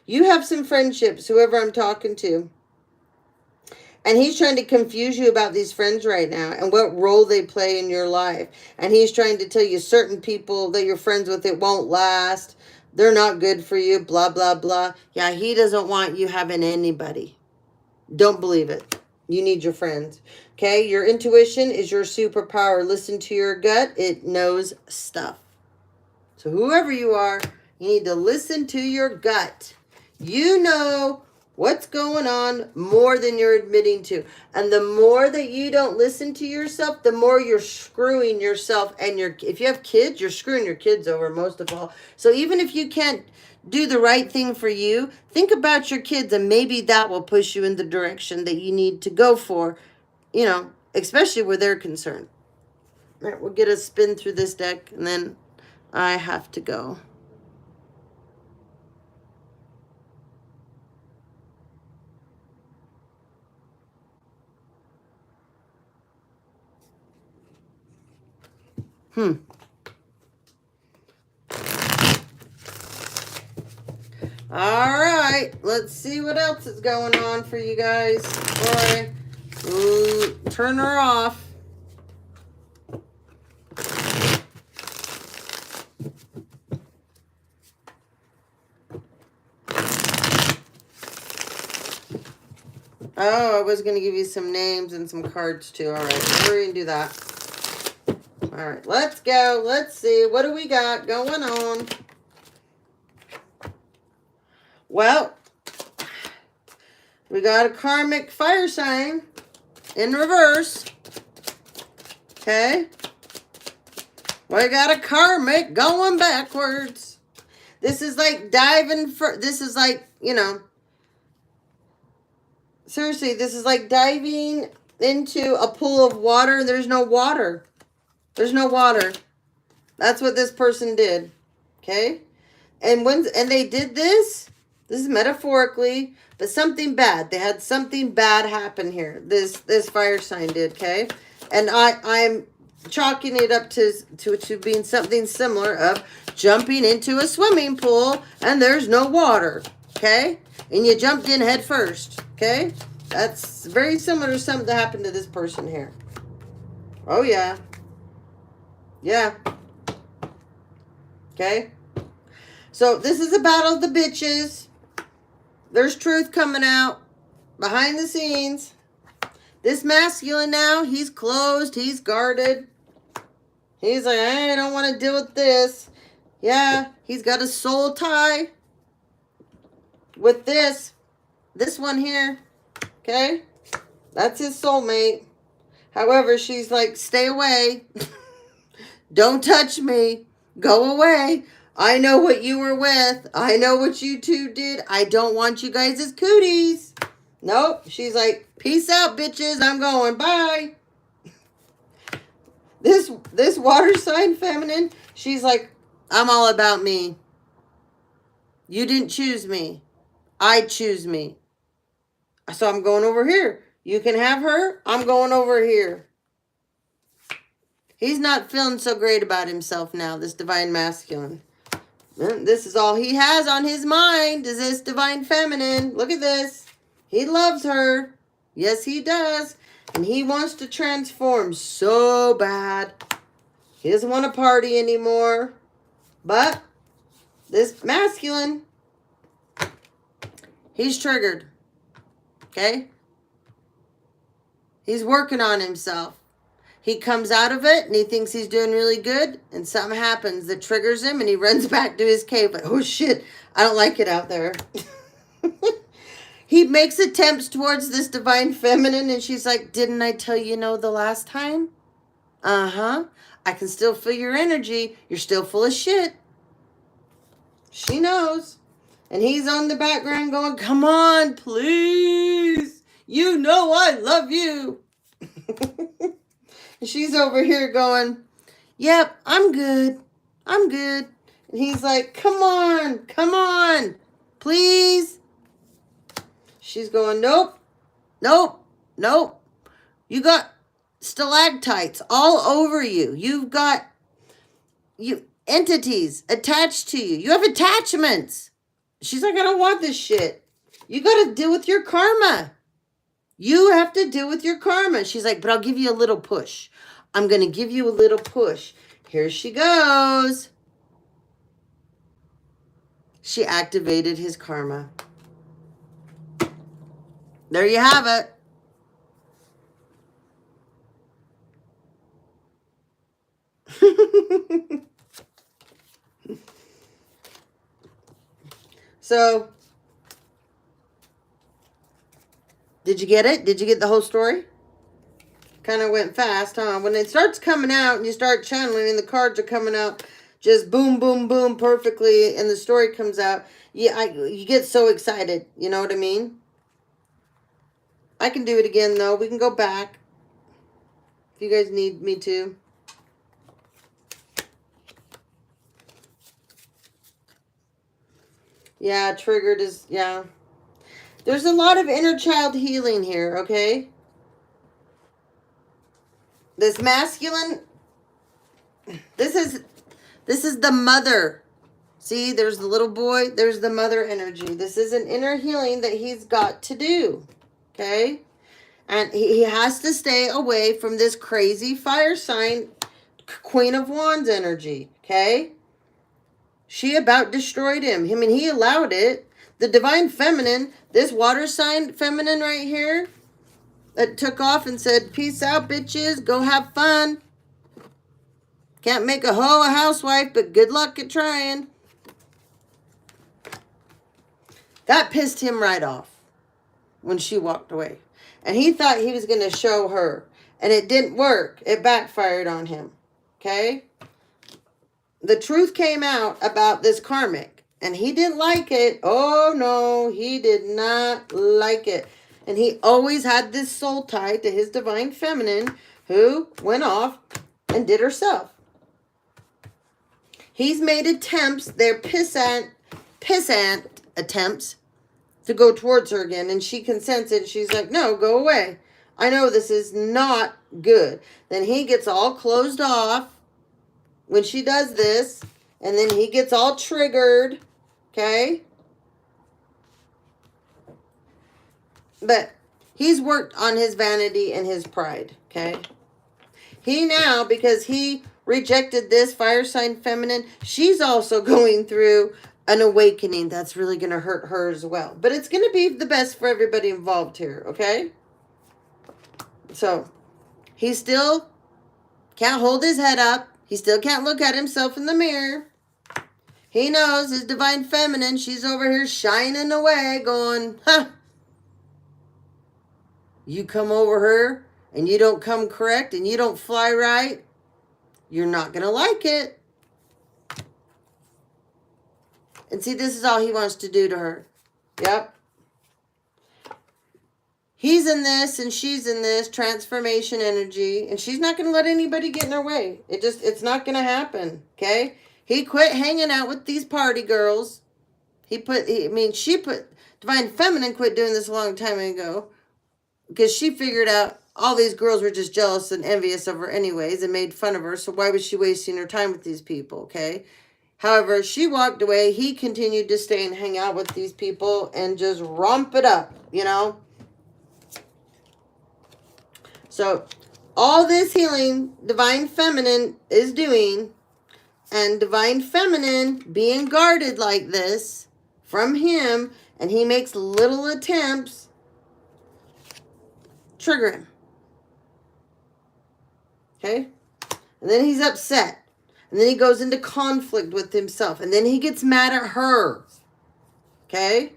You have some friendships, whoever I'm talking to. And he's trying to confuse you about these friends right now and what role they play in your life. And he's trying to tell you certain people that you're friends with, it won't last. They're not good for you, blah, blah, blah. Yeah, he doesn't want you having anybody. Don't believe it. You need your friends. Okay? Your intuition is your superpower. Listen to your gut. It knows stuff. So whoever you are, you need to listen to your gut. You know what's going on more than you're admitting to. And the more that you don't listen to yourself, the more you're screwing yourself and if you have kids, you're screwing your kids over most of all. So even if you can't do the right thing for you, think about your kids and maybe that will push you in the direction that you need to go for, especially where they're concerned. All right, we'll get a spin through this deck and then I have to go. All right, let's see what else is going on for you guys before I turn her off. Oh, I was going to give you some names and some cards too. All right, we're going to do that. All right, let's go. Let's see. What do we got going on? Well, we got a karmic fire sign in reverse. Okay. We got a karmic going backwards. This is like diving for, this is like, seriously, this is like diving into a pool of water. There's no water. There's no water. That's what this person did. Okay? And they did this is metaphorically, but something bad. They had something bad happen here. This fire sign did, okay? And I'm chalking it up to being something similar of jumping into a swimming pool and there's no water, okay? And you jumped in head first, okay? That's very similar to something that happened to this person here. Oh, yeah. Yeah. Okay? So, this is a battle of the bitches. There's truth coming out behind the scenes. This masculine now, he's closed. He's guarded. He's like, I don't want to deal with this. Yeah, he's got a soul tie with this one here. Okay? That's his soulmate. However, she's like, stay away. Don't touch me. Go away. I know what you were with. I know what you two did. I don't want you guys as cooties. Nope. She's like, peace out, bitches. I'm going. Bye. This water sign feminine, she's like, I'm all about me. You didn't choose me. I choose me. So I'm going over here. You can have her. I'm going over here. He's not feeling so great about himself now, this divine masculine. This is all he has on his mind is this divine feminine. Look at this. He loves her. Yes, he does. And he wants to transform so bad. He doesn't want to party anymore. But this masculine, he's triggered. Okay? He's working on himself. He comes out of it and he thinks he's doing really good and something happens that triggers him and he runs back to his cave. Like, oh shit, I don't like it out there. He makes attempts towards this divine feminine and she's like, didn't I tell you no the last time? Uh-huh. I can still feel your energy. You're still full of shit. She knows. And he's on the background going, come on, please. You know I love you. And she's over here going, yep, I'm good. I'm good. And he's like, come on, please. She's going, nope, nope, nope. You got stalactites all over you. You've got entities attached to you. You have attachments. She's like, I don't want this shit. You got to deal with your karma. You have to deal with your karma. She's like, but I'll give you a little push. I'm going to give you a little push. Here she goes. She activated his karma. There you have it. So, did you get it? Did you get the whole story? Kind of went fast, huh? When it starts coming out and you start channeling and the cards are coming out just boom, boom, boom perfectly and the story comes out, you get so excited. You know what I mean? I can do it again, though. We can go back if you guys need me to. Yeah, triggered is, yeah. There's a lot of inner child healing here, okay? This masculine, this is the mother. See, there's the little boy, there's the mother energy. This is an inner healing that he's got to do, okay? And he has to stay away from this crazy fire sign, Queen of Wands energy, okay? She about destroyed him. I mean, he allowed it. The divine feminine, this water sign feminine right here, that took off and said, peace out, bitches. Go have fun. Can't make a hoe a housewife, but good luck at trying. That pissed him right off when she walked away. And he thought he was going to show her. And it didn't work. It backfired on him. Okay? The truth came out about this karmic. And he didn't like it. Oh, no. He did not like it. And he always had this soul tie to his divine feminine who went off and did herself. He's made attempts. They're pissant attempts to go towards her again. And she consents and she's like, no, go away. I know this is not good. Then he gets all closed off when she does this. And then he gets all triggered. Okay? But he's worked on his vanity and his pride. Okay? He now, because he rejected this fire sign feminine, she's also going through an awakening that's really going to hurt her as well. But it's going to be the best for everybody involved here, okay? So, he still can't hold his head up. He still can't look at himself in the mirror. He knows his divine feminine, she's over here shining away going, huh. You come over her and you don't come correct and you don't fly right, you're not going to like it. And see, this is all he wants to do to her. Yep. He's in this and she's in this transformation energy. And she's not going to let anybody get in her way. It's not going to happen. Okay? He quit hanging out with these party girls. Divine Feminine quit doing this a long time ago. Because she figured out all these girls were just jealous and envious of her anyways and made fun of her. So why was she wasting her time with these people? Okay? However, she walked away. He continued to stay and hang out with these people and just romp it up, you know. So, all this healing Divine Feminine is doing, and Divine Feminine being guarded like this from him, and he makes little attempts, trigger him. Okay? And then he's upset. And then he goes into conflict with himself. And then he gets mad at her. Okay?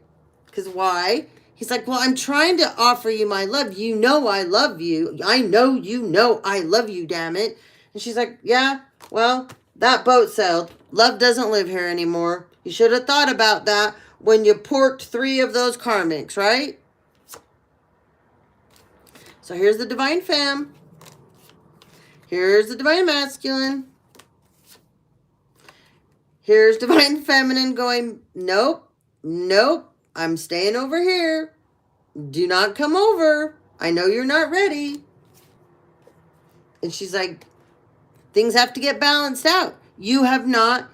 Because why? He's like, well, I'm trying to offer you my love. You know I love you. I know you know I love you, damn it. And she's like, yeah, well, that boat sailed. Love doesn't live here anymore. You should have thought about that when you porked 3 of those karmics, right? So here's the Divine Femme. Here's the Divine Masculine. Here's Divine Feminine going, nope, nope, I'm staying over here. Do not come over. I know you're not ready. And she's like, things have to get balanced out. You have not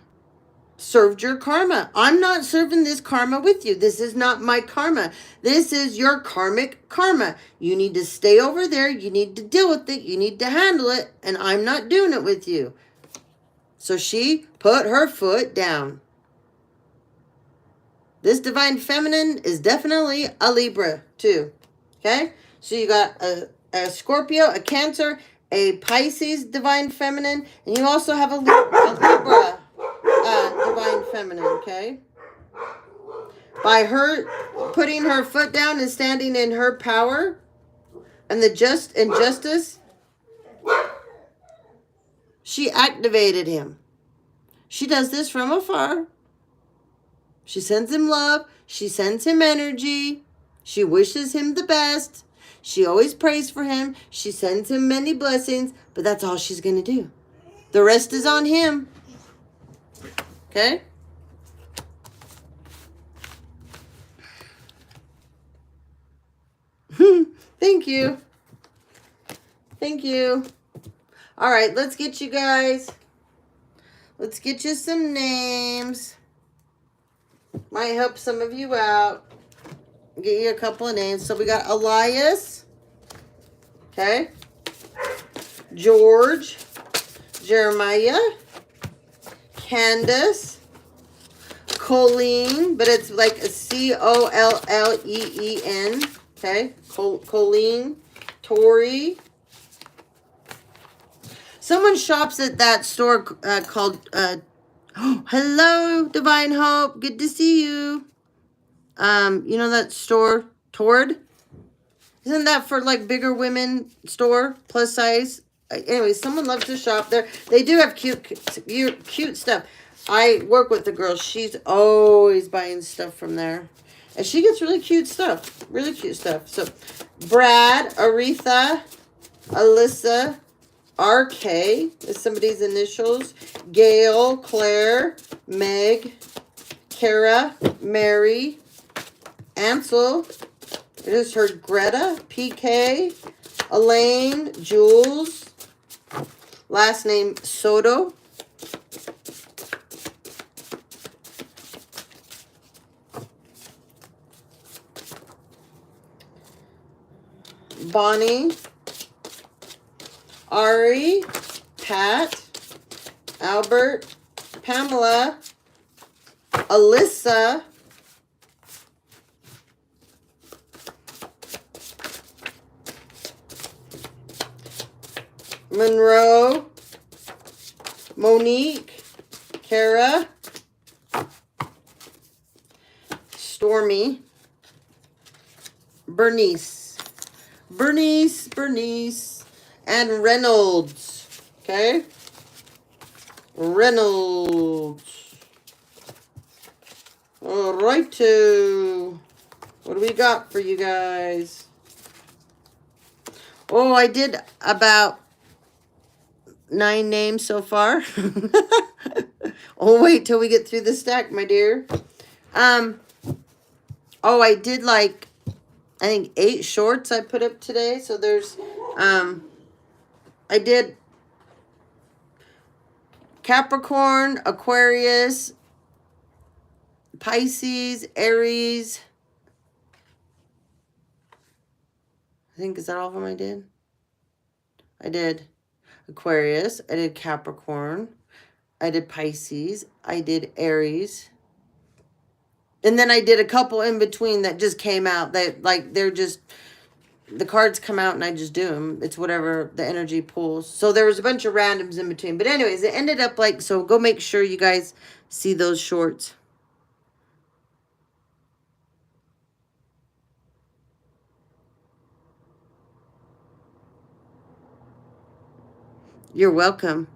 served your karma. I'm not serving this karma with you. This is not my karma. This is your karmic karma. You need to stay over there. You need to deal with it. You need to handle it. And I'm not doing it with you. So she put her foot down. This divine feminine is definitely a Libra too. Okay? So you got a Scorpio, a Cancer, a Pisces divine feminine, and you also have a Libra divine feminine, okay? By her putting her foot down and standing in her power and the justice, she activated him. She does this from afar. She sends him love. She sends him energy. She wishes him the best. She always prays for him. She sends him many blessings, but that's all she's going to do. The rest is on him. Okay? Thank you. Thank you. All right, let's get you guys. Let's get you some names. Might help some of you out. Get you a couple of names. So we got Elias. Okay. George. Jeremiah. Candace. Colleen. But it's like a Colleen. Okay. Colleen. Tori. Someone shops at that store called... hello, Divine Hope. Good to see you. You know that store, Tord? Isn't that for like bigger women store, plus size? Anyway, someone loves to shop there. They do have cute stuff. I work with the girl. She's always buying stuff from there. And she gets really cute stuff. Really cute stuff. So, Brad, Aretha, Alyssa, RK is somebody's initials. Gail, Claire, Meg, Kara, Mary, Ansel. I just heard Greta, PK, Elaine, Jules. Last name Soto. Bonnie. Ari, Pat, Albert, Pamela, Alyssa, Monroe, Monique, Kara, Stormy, Bernice, and Reynolds. Okay? Reynolds. All right. What do we got for you guys? Oh, I did about 9 names so far. Oh, wait till we get through the stack, my dear. Oh, I did like, I think 8 shorts I put up today. So there's, I did Capricorn, Aquarius, Pisces, Aries. I think, is that all of them I did? I did Aquarius. I did Capricorn. I did Pisces. I did Aries. And then I did a couple in between that just came out. That, like, they're just... The cards come out and I just do them. It's whatever the energy pulls. So there was a bunch of randoms in between. But anyways, it ended up like... So go make sure you guys see those shorts. You're welcome.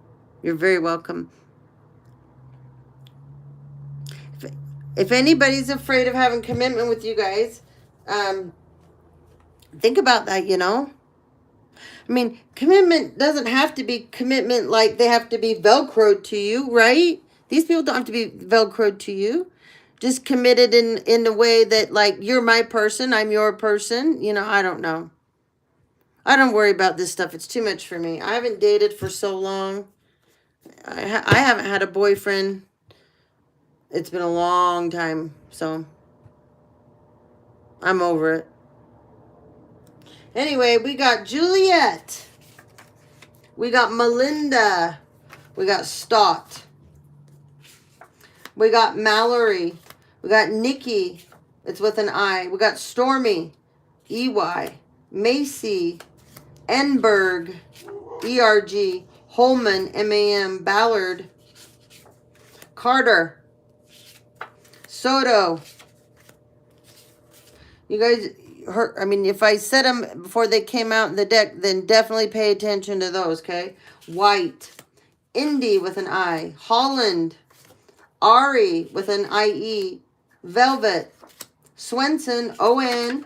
You're very welcome. If anybody's afraid of having commitment with you guys, think about that, you know. I mean, commitment doesn't have to be commitment like they have to be Velcroed to you, right? These people don't have to be Velcroed to you. Just committed in a way that, like, you're my person, I'm your person. You know, I don't know. I don't worry about this stuff. It's too much for me. I haven't dated for so long. I haven't had a boyfriend It's been a long time, so I'm over it. Anyway, we got Juliet. We got Melinda. We got Stott. We got Mallory. We got Nikki. It's with an I. We got Stormy. EY. Macy. Enberg. ERG. Holman. MAM. Ballard. Carter. Soto. You guys heard, I mean, if I said them before they came out in the deck, then definitely pay attention to those, okay? White. Indy with an I. Holland. Ari with an IE. Velvet. Swenson. ON.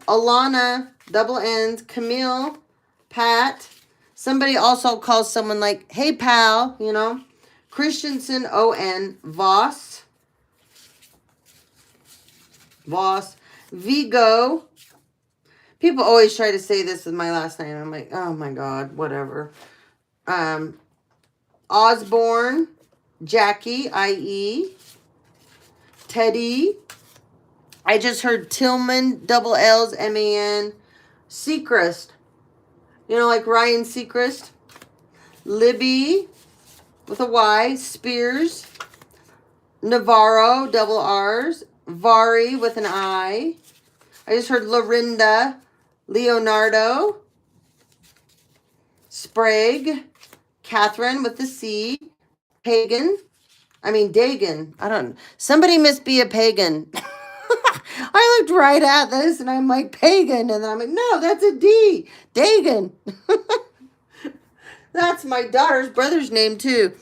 Alana. Double N's. Camille. Pat. Somebody also calls someone like, hey, pal, you know. Christensen. ON. Voss. Vigo. People always try to say this with my last name. I'm like, oh my God, whatever. Osborne. Jackie. IE. Teddy. I just heard Tillman. Double L's. MAN. Seacrest. You know, like Ryan Seacrest. Libby. With a Y. Spears. Navarro. Double R's. Vari with an I. I just heard Lorinda. Leonardo. Sprague. Catherine with the C. Pagan. Dagan. I don't. Somebody must be a pagan. I looked right at this and I'm like, pagan. And then I'm like, no, that's a D. Dagan. That's my daughter's brother's name too.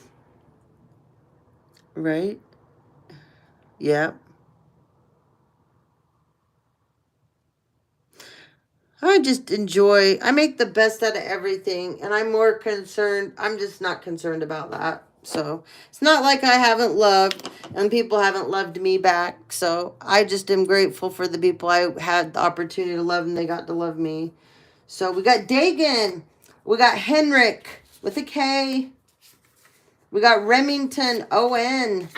Right? Yeah. I just enjoy, I make the best out of everything, and I'm more concerned, I'm just not concerned about that. So, it's not like I haven't loved, and people haven't loved me back. So, I just am grateful for the people I had the opportunity to love, and they got to love me. So, we got Dagan. We got Henrik with a K. We got Remington, ON.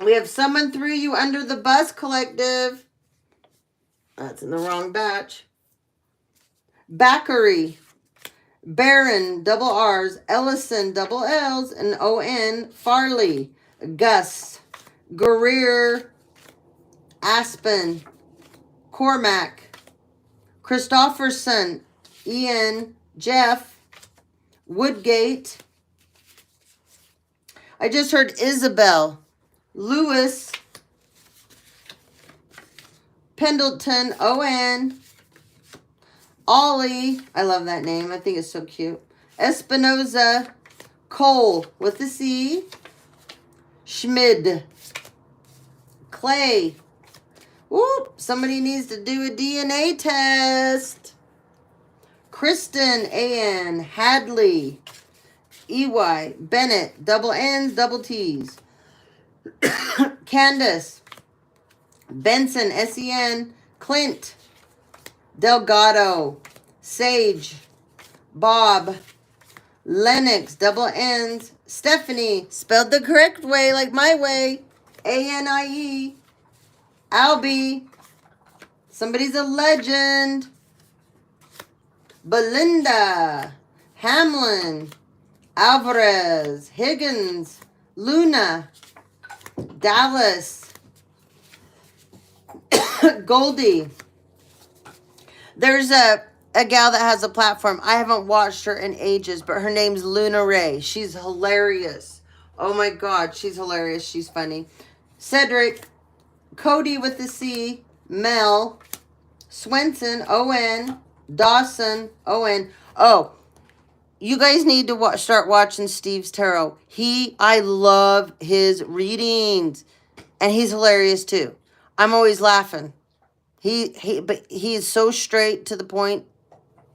We have Someone Threw You Under the Bus Collective. That's in the wrong batch. Backery. Baron, double R's. Ellison, double L's. And ON. Farley. Gus. Guerrier. Aspen. Cormac. Christofferson. Ian. Jeff. Woodgate. I just heard Isabel. Lewis. Pendleton, ON. Ollie, I love that name. I think it's so cute. Espinoza. Cole with the C. Schmid. Clay. Whoop, somebody needs to do a DNA test. Kristen, AN. Hadley. EY. Bennett, double N's, double T's. Candace. Benson, SEN. Clint. Delgado. Sage. Bob. Lennox, double N's. Stephanie, spelled the correct way, like my way. ANIE. Albie. Somebody's a legend. Belinda. Hamlin. Alvarez. Higgins. Luna. Dallas. Goldie. There's a gal that has a platform. I haven't watched her in ages, but her name's Luna Ray. She's hilarious. Oh my God, she's hilarious. She's funny. Cedric. Cody with the C. Mel. Swenson, ON. Dawson, ON. Oh, you guys need to start watching Steve's Tarot. I love his readings. And he's hilarious too. I'm always laughing. But he is so straight to the point.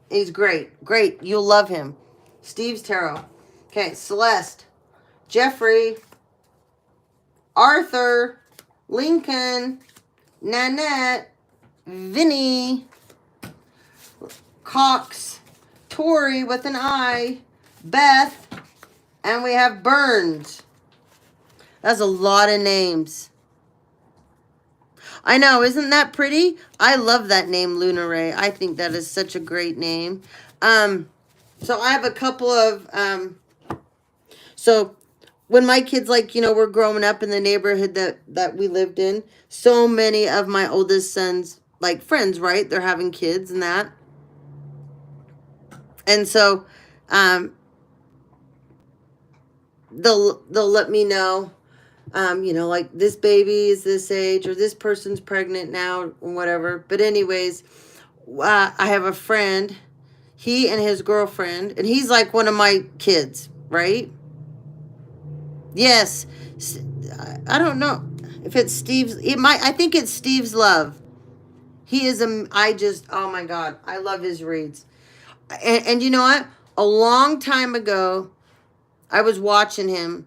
He's great. Great. You'll love him. Steve's Tarot. Okay, Celeste. Jeffrey. Arthur. Lincoln. Nanette. Vinny. Cox. Tori with an I. Beth. And we have Burns. That's a lot of names. I know, isn't that pretty? I love that name, Luna Ray. I think that is such a great name. So I have a couple of, so when my kids, like, were growing up in the neighborhood that we lived in, so many of my oldest sons, like, friends, right? They're having kids and that. And so, they'll let me know, like, this baby is this age, or this person's pregnant now, or whatever. But anyways, I have a friend, he and his girlfriend, and he's like one of my kids, right? Yes. I don't know if it's Steve's. I think it's Steve's Love. He is oh my God, I love his reads. And you know what? A long time ago, I was watching him,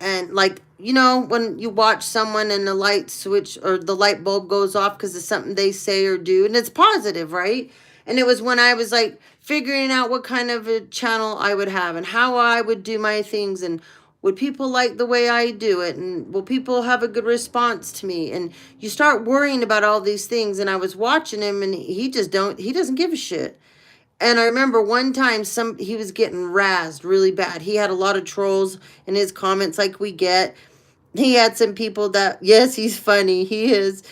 and, like, when you watch someone and the light switch or the light bulb goes off because of something they say or do, and it's positive, right? And it was when I was, like, figuring out what kind of a channel I would have and how I would do my things, and would people like the way I do it, and will people have a good response to me? And you start worrying about all these things, and I was watching him, and he doesn't give a shit. And I remember one time he was getting razzed really bad. He had a lot of trolls in his comments, like we get. He had some people that, yes, he's funny, he is.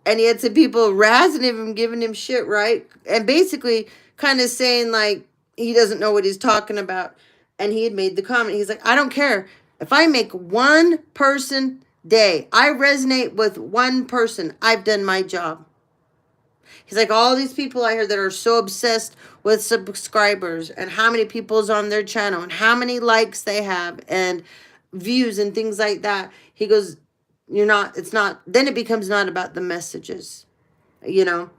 And he had some people razzing him, giving him shit, right? And basically kind of saying, like, he doesn't know what he's talking about. And he had made the comment. He's like, I don't care. If I make one person day, I resonate with one person, I've done my job. He's like, all these people I hear that are so obsessed with subscribers and how many people's on their channel and how many likes they have and views and things like that. He goes, then it becomes not about the messages, And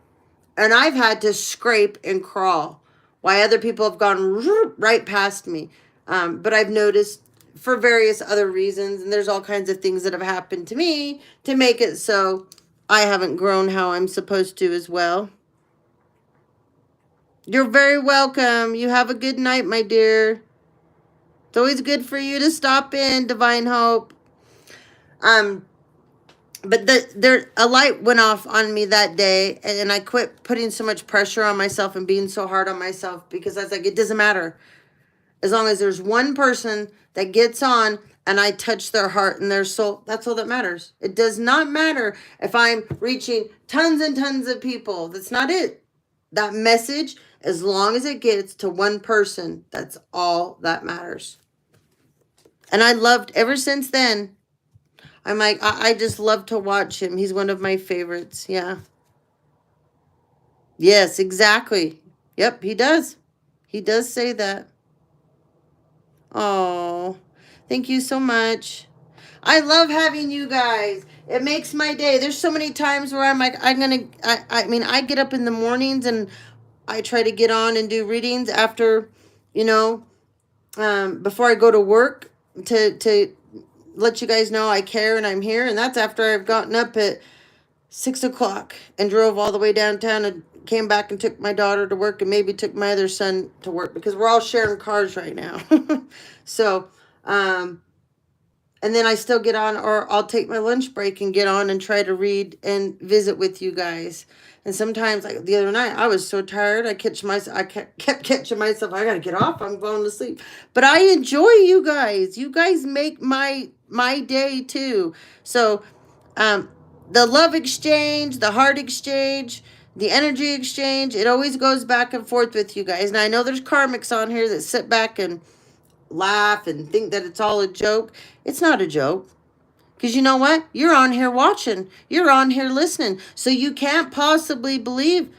I've had to scrape and crawl while other people have gone right past me. But I've noticed for various other reasons, and there's all kinds of things that have happened to me to make it so I haven't grown how I'm supposed to as well. You're very welcome. You have a good night, my dear. It's always good for you to stop in, Divine Hope. But a light went off on me that day, and I quit putting so much pressure on myself and being so hard on myself, because I was like, it doesn't matter. As long as there's one person that gets on and I touch their heart and their soul, that's all that matters. It does not matter if I'm reaching tons and tons of people. That's not it. That message, as long as it gets to one person, that's all that matters. And I loved, ever since then, I'm like, I just love to watch him. He's one of my favorites. Yeah. Yes, exactly. Yep, he does. He does say that. Oh, thank you so much. I love having you guys. It makes my day. There's so many times where I'm like, I mean, I get up in the mornings and I try to get on and do readings after, before I go to work, to let you guys know I care and I'm here. And that's after I've gotten up at 6 o'clock and drove all the way downtown and came back and took my daughter to work and maybe took my other son to work, because we're all sharing cars right now. So, and then I still get on, or I'll take my lunch break and get on and try to read and visit with you guys. And sometimes, like the other night, I was so tired. I kept catching myself. I gotta get off. I'm going to sleep. But I enjoy you guys. You guys make my day too. So, the love exchange, the heart exchange, the energy exchange, it always goes back and forth with you guys. And I know there's karmics on here that sit back and laugh and think that it's all a joke. It's not a joke. Because you know what? You're on here watching. You're on here listening. So you can't possibly believe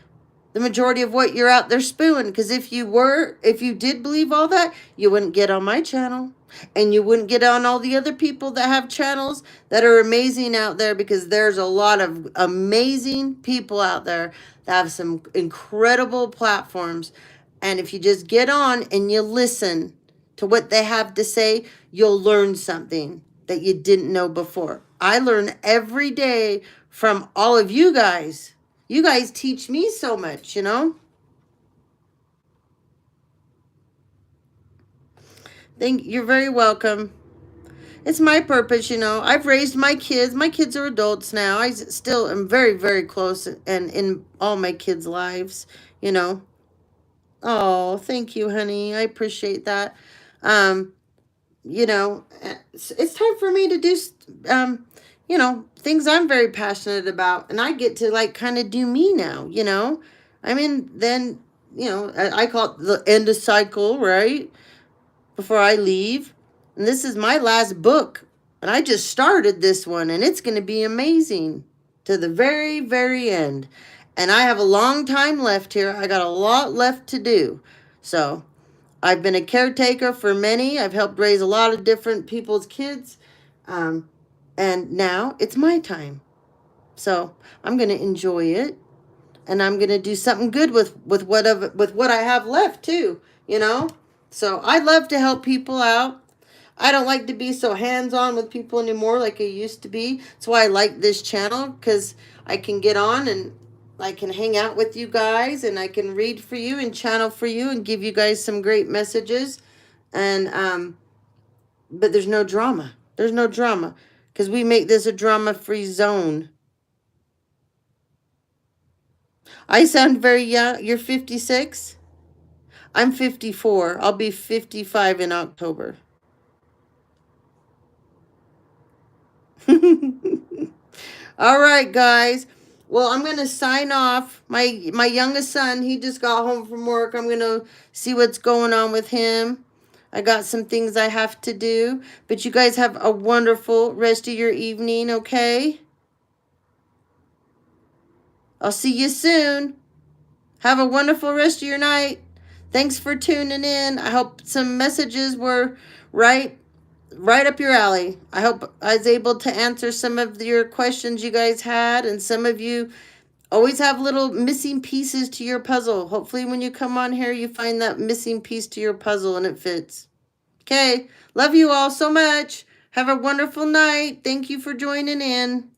the majority of what you're out there spewing. Because if you did believe all that, you wouldn't get on my channel. And you wouldn't get on all the other people that have channels that are amazing out there, because there's a lot of amazing people out there that have some incredible platforms. And if you just get on and you listen to what they have to say, you'll learn something that you didn't know before. I learn every day from all of you guys. You guys teach me so much, You're very welcome. It's my purpose, you know. I've raised my kids. My kids are adults now. Still am very, very close and in all my kids' lives, you know. Oh, thank you, honey. I appreciate that. Um, it's time for me to do, things I'm very passionate about, and I get to like kind of do me now, you know. I mean, then, I call it the end of cycle, right? Before I leave. And this is my last book. And I just started this one, and it's going to be amazing to the very, very end. And I have a long time left here. I got a lot left to do. So I've been a caretaker for many. I've helped raise a lot of different people's kids. Um, and now it's my time. So I'm going to enjoy it. And I'm going to do something good with what I have left too, you know? So I love to help people out. I don't like to be so hands-on with people anymore like I used to be. That's why I like this channel, because I can get on and I can hang out with you guys, and I can read for you and channel for you and give you guys some great messages. And but there's no drama. There's no drama, because we make this a drama-free zone. I sound very young. You're 56? I'm 54. I'll be 55 in October. All right, guys. Well, I'm going to sign off. My youngest son, he just got home from work. I'm going to see what's going on with him. I got some things I have to do. But you guys have a wonderful rest of your evening, okay? I'll see you soon. Have a wonderful rest of your night. Thanks for tuning in. I hope some messages were right up your alley. I hope I was able to answer some of your questions you guys had, and some of you always have little missing pieces to your puzzle. Hopefully when you come on here, you find that missing piece to your puzzle and it fits. Okay. Love you all so much. Have a wonderful night. Thank you for joining in.